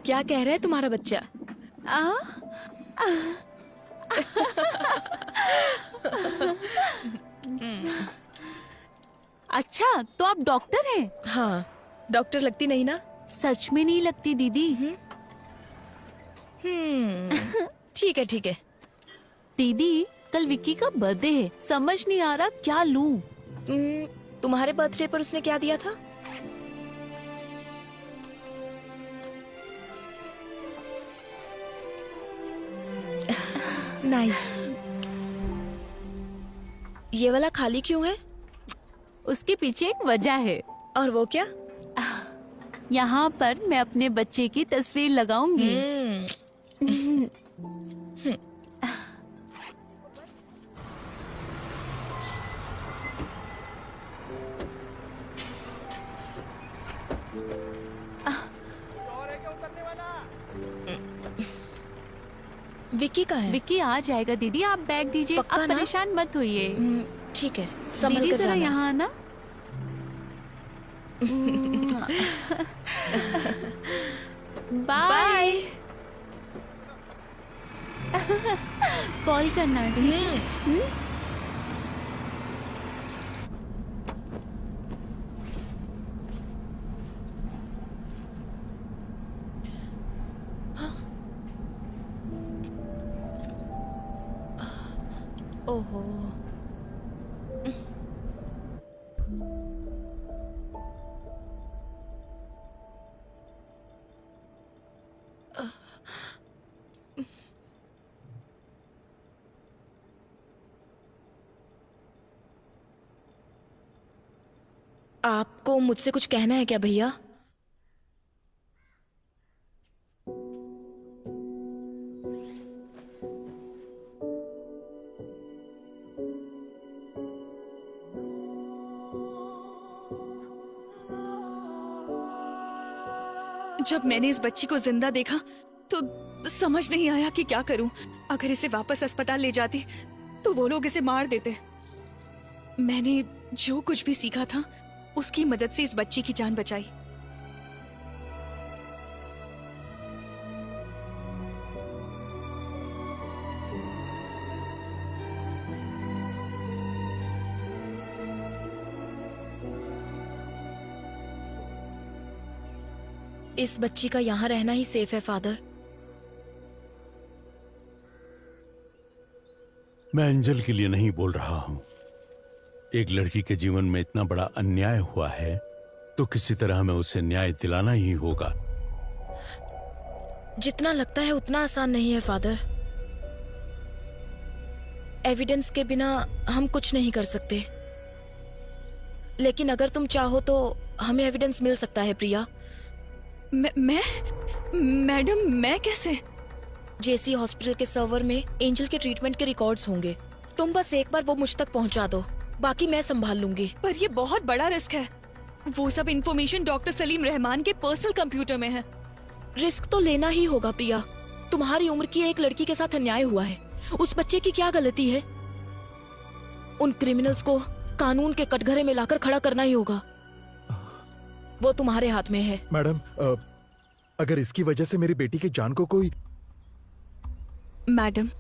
क्या कह रहा है तुम्हारा बच्चा? अच्छा, तो आप डॉक्टर हैं? हाँ, डॉक्टर लगती नहीं ना? सच में नहीं लगती दीदी। ठीक है ठीक है। दीदी कल विक्की का बर्थडे है, समझ नहीं आ रहा क्या लूं। तुम्हारे बर्थडे पर उसने क्या दिया था? नाइस। ये वाला खाली क्यों है? उसके पीछे एक वजह है। और वो क्या? यहाँ पर मैं अपने बच्चे की तस्वीर लगाऊंगी। विक्की का है? विक्की आ जाएगा दीदी, आप बैग दीजिए। आप परेशान मत होइए। ठीक है, संभल दीदी कर जरा जाना। यहाँ आना। बाय। कॉल करना। ओहो, आपको मुझसे कुछ कहना है क्या भैया? जब मैंने इस बच्ची को जिंदा देखा तो समझ नहीं आया कि क्या करूं। अगर इसे वापस अस्पताल ले जाती तो वो लोग इसे मार देते। मैंने जो कुछ भी सीखा था उसकी मदद से इस बच्ची की जान बचाई। इस बच्ची का यहाँ रहना ही सेफ है फादर। मैं अंजल के लिए नहीं बोल रहा हूं। एक लड़की के जीवन में इतना बड़ा अन्याय हुआ है तो किसी तरह हमें उसे न्याय दिलाना ही होगा। जितना लगता है उतना आसान नहीं है फादर। एविडेंस के बिना हम कुछ नहीं कर सकते, लेकिन अगर तुम चाहो तो हमें एविडेंस मिल सकता है प्रिया। मैडम मैं कैसे? जेसी हॉस्पिटल के सर्वर में एंजल के ट्रीटमेंट के रिकॉर्ड्स होंगे। तुम बस एक बार वो मुझ तक पहुंचा दो, बाकी मैं संभाल लूंगी। पर ये बहुत बड़ा रिस्क है। वो सब इंफॉर्मेशन डॉक्टर सलीम रहमान के पर्सनल कंप्यूटर में है। रिस्क तो लेना ही होगा प्रिया। तुम्हारी उम्र की एक लड़की के साथ अन्याय हुआ है। उस बच्चे की क्या गलती है? उन क्रिमिनल्स को कानून के कटघरे में लाकर खड़ा करना ही होगा। वो तुम्हारे हाथ में है। मैडम, अगर इसकी वजह से मेरी बेटी की जान को कोई... मैडम,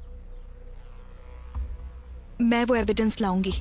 मैं वो एविडेंस लाऊंगी।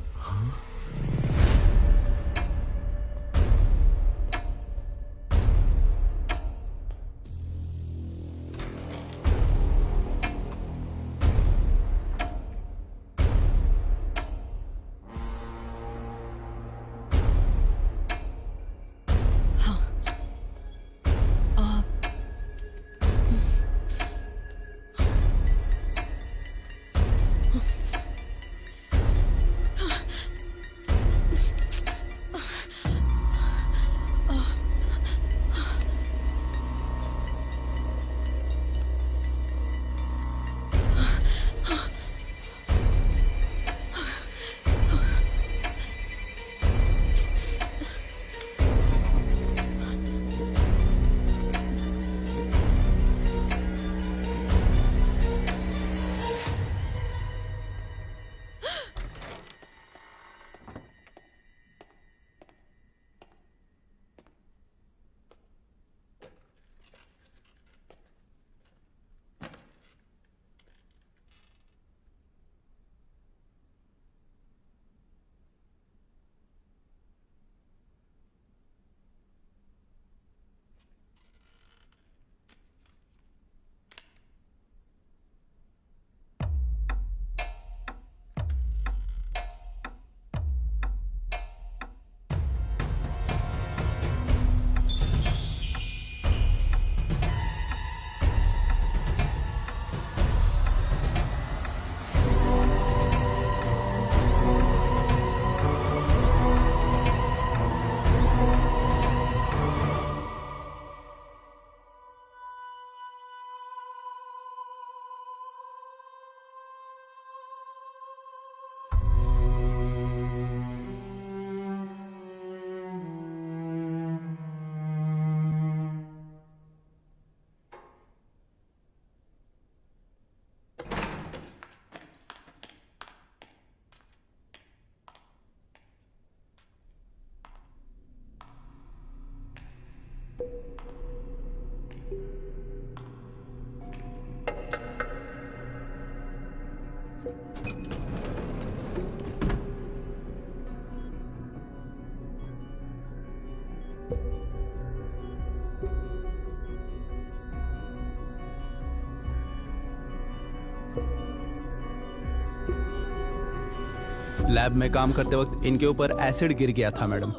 लैब में काम करते वक्त इनके ऊपर एसिड गिर गया था मैडम।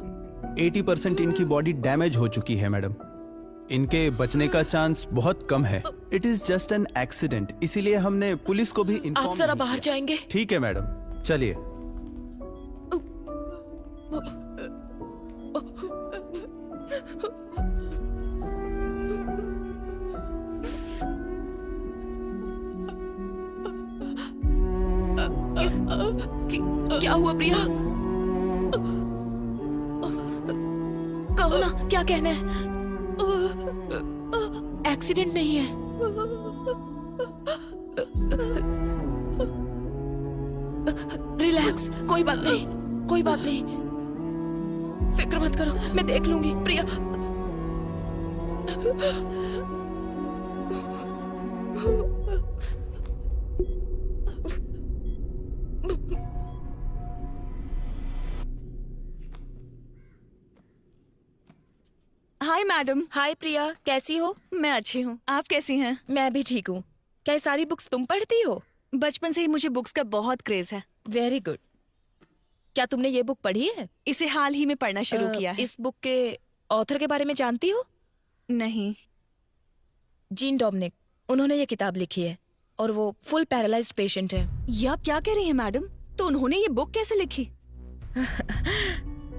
80% इनकी बॉडी डैमेज हो चुकी है मैडम। इनके बचने का चांस बहुत कम है। It is just an accident, इसीलिए हमने पुलिस को भी इन्फॉर्म। आप जरा बाहर जाएंगे? ठीक है मैडम, चलिए। क्या हुआ प्रिया? कहो ना, क्या कहना है? एक्सीडेंट नहीं है। रिलैक्स, कोई बात नहीं, कोई बात नहीं, फिक्र मत करो, मैं देख लूंगी प्रिया। हाय हाय मैडम। हाय प्रिया, कैसी हो? मैं अच्छी हूँ, आप कैसी हैं? मैं भी ठीक हूँ। क्या ये सारी बुक्स तुम पढ़ती हो? बचपन से ही मुझे बुक्स का बहुत क्रेज है। Very good. क्या तुमने ये बुक पढ़ी है? इसे हाल ही में पढ़ना शुरू किया है। इस बुक के ऑथर के बारे में जानती हो? नहीं। जीन डोमिनिक, उन्होंने ये किताब लिखी है और वो फुल पैरालाइज्ड पेशेंट है। ये आप क्या कह रही हैं मैडम? तो उन्होंने ये बुक कैसे लिखी?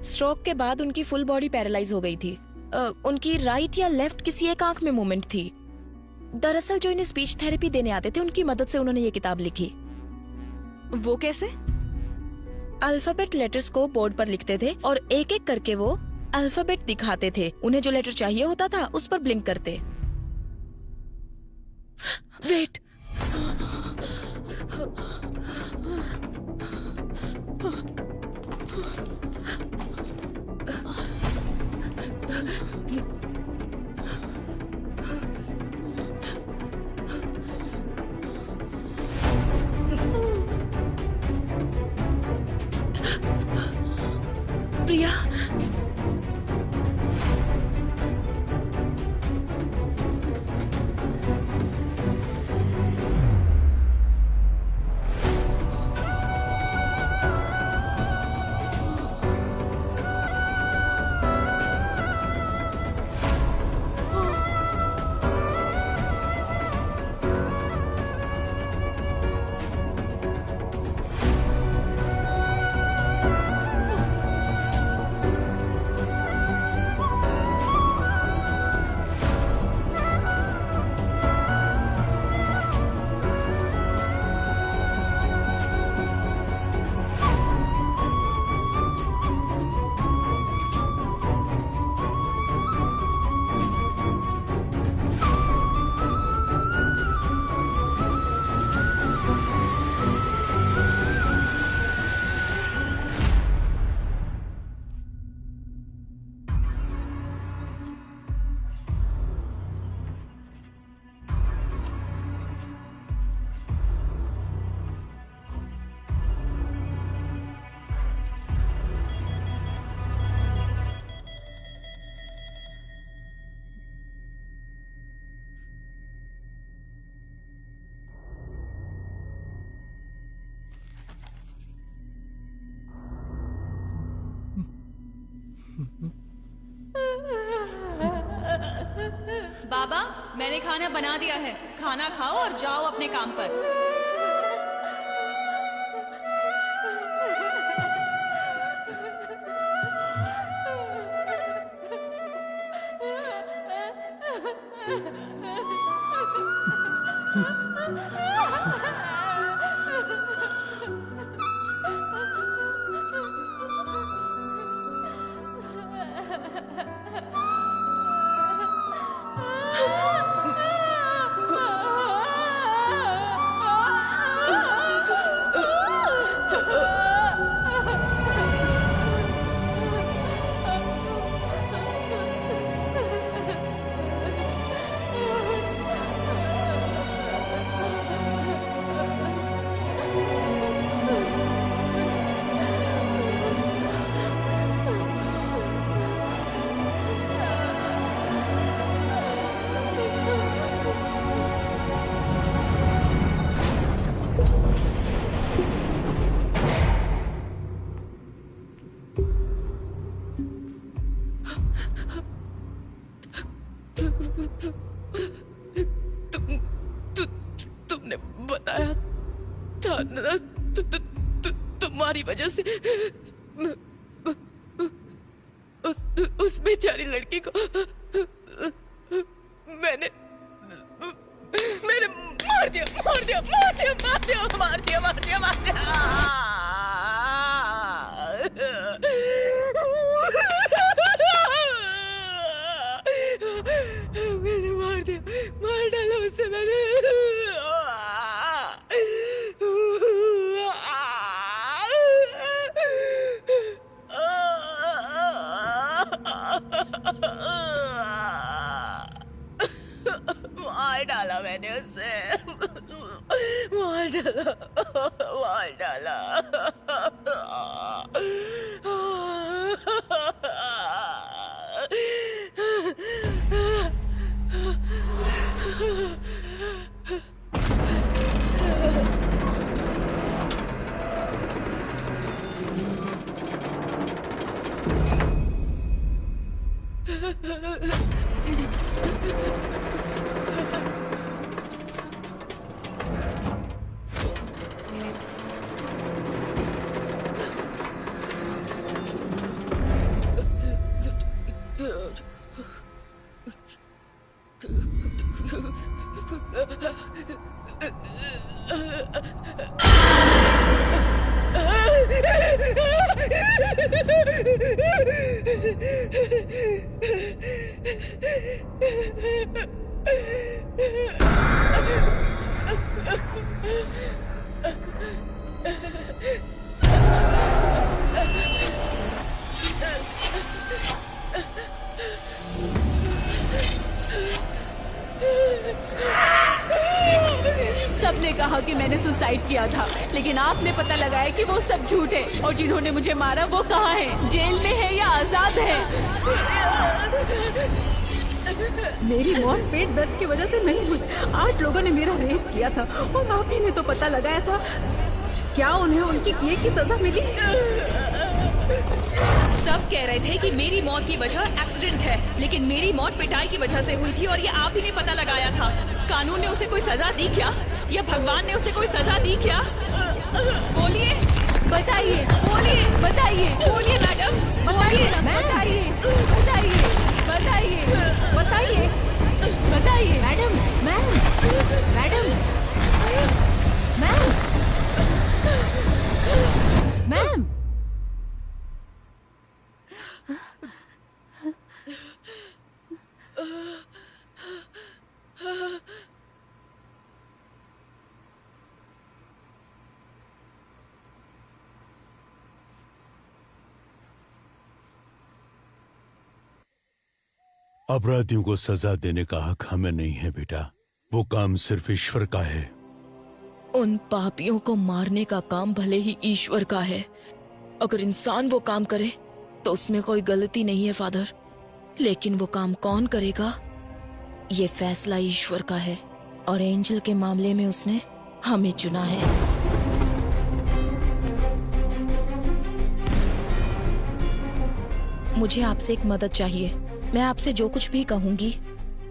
स्ट्रोक के बाद उनकी फुल बॉडी पैरालाइज हो गई थी। उनकी राइट या लेफ्ट किसी एक आंख में मूवमेंट थी। दरअसल जो इन्हें स्पीच थेरेपी देने आते थे उनकी मदद से उन्होंने ये किताब लिखी। वो कैसे? अल्फाबेट लेटर्स को बोर्ड पर लिखते थे और एक एक करके वो अल्फाबेट दिखाते थे। उन्हें जो लेटर चाहिए होता था उस पर ब्लिंक करते। वेट, प्रिया, बाबा, मैंने खाना बना दिया है। खाना खाओ और जाओ अपने काम पर। तुमने बताया था ना, तुम्हारी वजह से उस बेचारी लड़की को मैंने मार दिया। मैंने मार डाला उससे। मैंने मार डाला मैंने उसे। मार डाला। सबने कहा कि मैंने सुसाइड किया था, लेकिन आपने पता लगाया कि वो सब झूठ है। और जिन्होंने मुझे मारा वो कहाँ है? जेल में है या आजाद है? मेरी मौत पेट दर्द की वजह से नहीं हुई। 8 लोगों ने मेरा रेप किया था और आप ही ने तो पता लगाया था। क्या उन्हें उनकी किए की सजा मिली? सब कह रहे थे कि मेरी मौत की वजह एक्सीडेंट है, लेकिन मेरी मौत पिटाई की वजह से हुई थी और ये आप ही ने पता लगाया था। कानून ने उसे कोई सजा दी क्या, या भगवान ने उसे कोई सजा दी क्या? बोलिए, बताइए, बोलिए, बताइए, बोलिए मैडम, बोलिए, बताइए, बताइए, बताइए, बताइए, बताइए, madam, ma'am, madam, ma'am, ma'am. अपराधियों को सजा देने का हक हमें नहीं है बेटा, वो काम सिर्फ ईश्वर का है। उन पापियों को मारने का काम भले ही ईश्वर का है। अगर इंसान वो काम करे तो उसमें कोई गलती नहीं है फादर, लेकिन वो काम कौन करेगा ये फैसला ईश्वर का है, और एंजल के मामले में उसने हमें चुना है। मुझे आपसे एक मदद चाहिए। मैं आपसे जो कुछ भी कहूंगी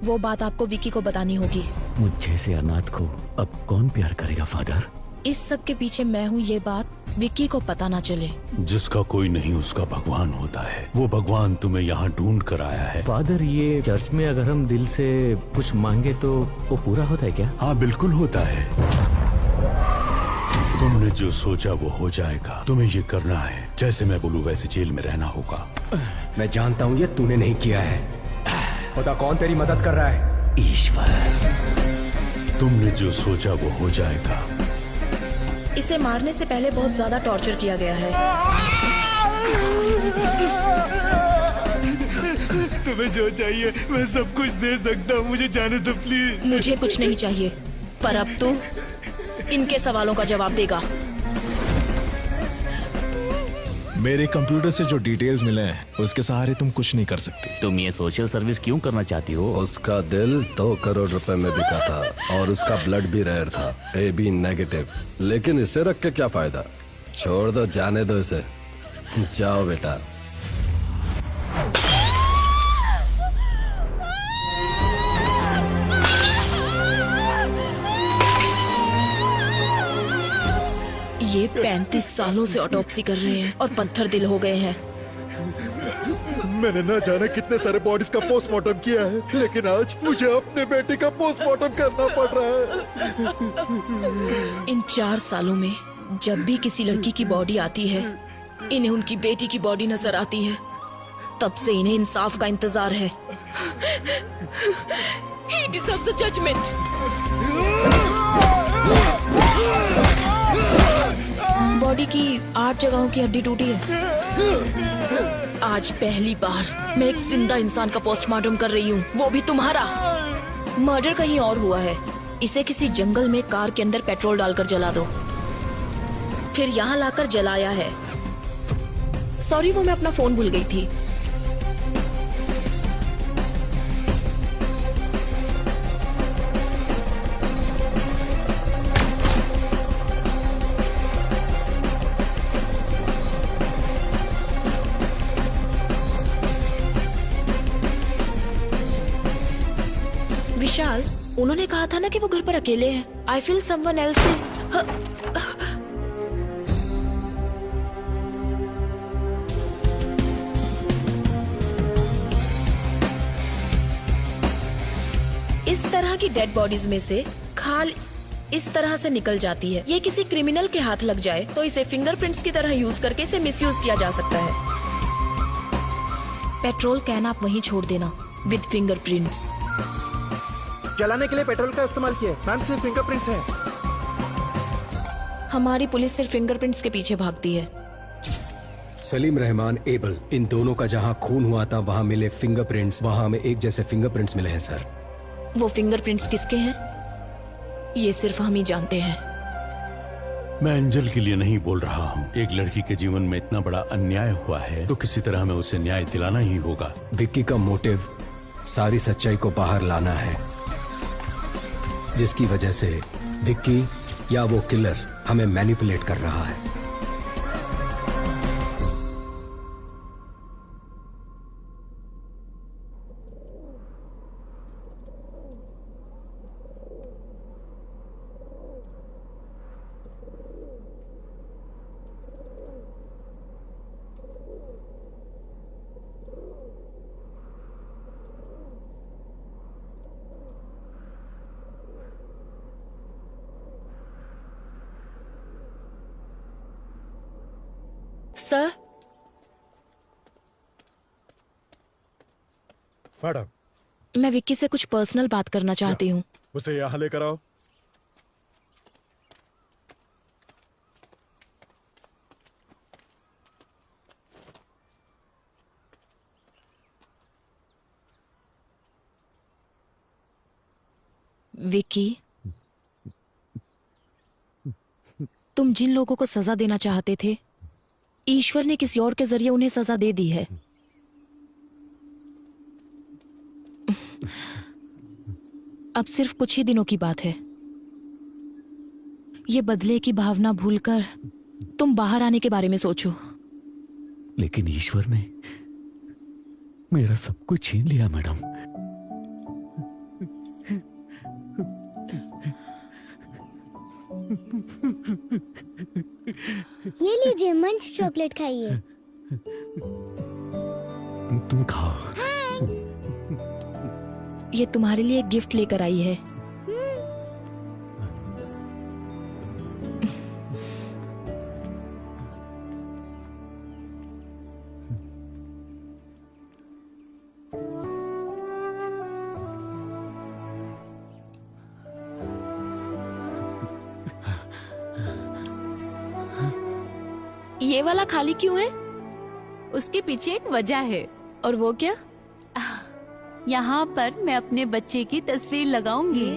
वो बात आपको विकी को बतानी होगी। मुझे से अनाथ को अब कौन प्यार करेगा फादर? इस सब के पीछे मैं हूँ, ये बात विक्की को पता ना चले। जिसका कोई नहीं उसका भगवान होता है। वो भगवान तुम्हें यहाँ ढूंढ कर आया है। फादर, ये चर्च में अगर हम दिल से कुछ मांगे तो वो पूरा होता है क्या? हाँ बिल्कुल होता है। तुमने जो सोचा वो हो जाएगा। तुम्हें ये करना है, जैसे मैं बोलूँ वैसे जेल में रहना होगा। मैं जानता हूँ ये तूने नहीं किया है। पता कौन तेरी मदद कर रहा है? ईश्वर। तुमने जो सोचा वो हो जाएगा। इसे मारने से पहले बहुत ज्यादा टॉर्चर किया गया है। तुम्हें जो चाहिए मैं सब कुछ दे सकता हूँ, मुझे जाने दो प्लीज। मुझे कुछ नहीं चाहिए, पर अब तू इनके सवालों का जवाब देगा। मेरे कंप्यूटर से जो डिटेल्स मिले हैं उसके सहारे तुम कुछ नहीं कर सकती। तुम ये सोशल सर्विस क्यों करना चाहती हो? उसका दिल 2 करोड़ रुपए में बिका था और उसका ब्लड भी रेयर था, AB नेगेटिव। लेकिन इसे रख के क्या फायदा? छोड़ दो, जाने दो इसे। जाओ बेटा। ये 35 सालों से ऑटोप्सी कर रहे हैं और पत्थर दिल हो गए हैं। मैंने ना जाने कितने सारे बॉडीज का पोस्टमार्टम किया है, लेकिन आज मुझे अपने बेटे का पोस्टमार्टम करना पड़ रहा है। इन 4 सालों में जब भी किसी लड़की की बॉडी आती है, इन्हें उनकी बेटी की बॉडी नजर आती है। तब से इन्हें इंसाफ का इंतजार है। He deserves a judgment. Body की 8 जगहों की हड्डी टूटी है। आज पहली बार मैं एक जिंदा इंसान का पोस्टमार्टम कर रही हूँ, वो भी तुम्हारा। मर्डर कहीं और हुआ है। इसे किसी जंगल में कार के अंदर पेट्रोल डालकर जला दो, फिर यहाँ लाकर जलाया है। सॉरी, वो मैं अपना फोन भूल गई थी। विशाल, उन्होंने कहा था ना कि वो घर पर अकेले हैं। I feel someone else is. इस तरह की डेड बॉडीज में से खाल इस तरह से निकल जाती है। ये किसी क्रिमिनल के हाथ लग जाए तो इसे फिंगरप्रिंट्स की तरह यूज करके इसे मिसयूज किया जा सकता है। पेट्रोल कैन आप वहीं छोड़ देना विद फिंगरप्रिंट्स। जलाने के लिए पेट्रोल का इस्तेमाल किया मैम, सिर्फ फिंगरप्रिंट्स हैं। हमारी पुलिस सिर्फ फिंगरप्रिंट्स के पीछे भागती है। सलीम रहमान, एबल, इन दोनों का जहां खून हुआ था वहां मिले फिंगरप्रिंट्स, वहां हमें एक जैसे फिंगरप्रिंट्स मिले हैं सर। वो फिंगरप्रिंट्स किसके हैं ये सिर्फ हम ही जानते हैं। मैं एंजल के लिए नहीं बोल रहा हूँ। एक लड़की के जीवन में इतना बड़ा अन्याय हुआ है तो किसी तरह हमें उसे न्याय दिलाना ही होगा। विक्की का मोटिव सारी सच्चाई को बाहर लाना है, जिसकी वजह से विक्की या वो किलर हमें मैनिपुलेट कर रहा है। सर, मैडम, मैं विक्की से कुछ पर्सनल बात करना चाहती हूँ। उसे यहाँ लेकर आओ। विक्की, तुम जिन लोगों को सजा देना चाहते थे, ईश्वर ने किसी और के जरिए उन्हें सजा दे दी है। अब सिर्फ कुछ ही दिनों की बात है। ये बदले की भावना भूलकर तुम बाहर आने के बारे में सोचो। लेकिन ईश्वर ने मेरा सब कुछ छीन लिया मैडम। ये लीजिए, मंच चॉकलेट खाइए। तुम खाओ। ये तुम्हारे लिए एक गिफ्ट लेकर आई है। ये वाला खाली क्यों है? उसके पीछे एक वजह है। और वो क्या? यहाँ पर मैं अपने बच्चे की तस्वीर लगाऊंगी।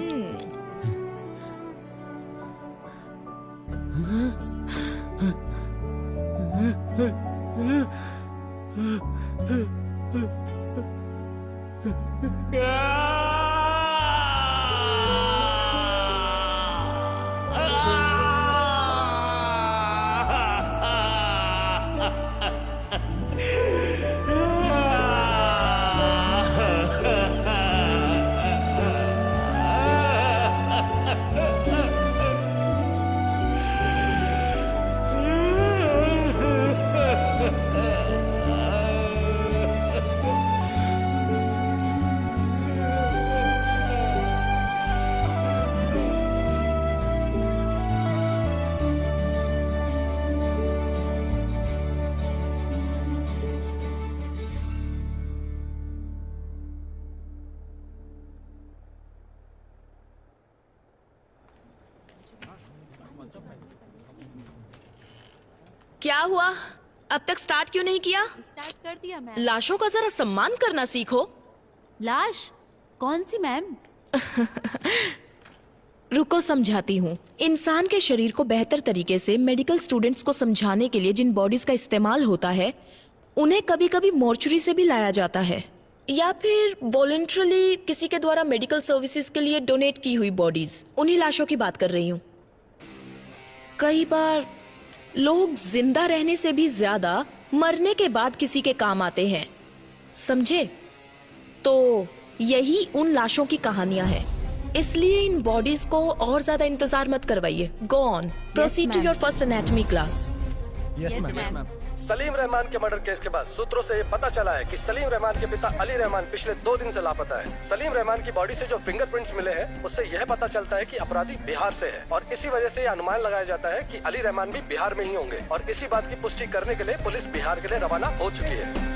क्या हुआ? अब तक स्टार्ट क्यों नहीं किया? स्टार्ट कर दिया मैम। लाशों का जरा सम्मान करना सीखो। लाश? कौन सी मैम? रुको, समझाती हूँ। इंसान के शरीर को बेहतर तरीके से मेडिकल स्टूडेंट्स को समझाने के लिए जिन बॉडीज का इस्तेमाल होता है, उन्हें कभी कभी मॉर्चुरी से भी लाया जाता है, या फिर वॉलंटरली किसी के द्वारा मेडिकल सर्विसेज के लिए डोनेट की हुई बॉडीज। उन्हीं लाशों की बात कर रही हूँ। कई बार लोग जिंदा रहने से भी ज्यादा मरने के बाद किसी के काम आते हैं, समझे? तो यही उन लाशों की कहानियां हैं। इसलिए इन बॉडीज को और ज्यादा इंतजार मत करवाइए। Go on, proceed to your first anatomy class. Yes ma'am. Salim Rahman के मर्डर केस के बाद सूत्रों से पता चला है कि सलीम रहमान के पिता अली रहमान पिछले 2 दिन से लापता है। सलीम रहमान की बॉडी से जो फिंगरप्रिंट्स मिले हैं उससे यह पता चलता है कि अपराधी बिहार से है और इसी वजह से यह अनुमान लगाया जाता है कि अली रहमान भी बिहार में ही होंगे और इसी बात की पुष्टि करने के लिए पुलिस बिहार के लिए रवाना हो चुकी है।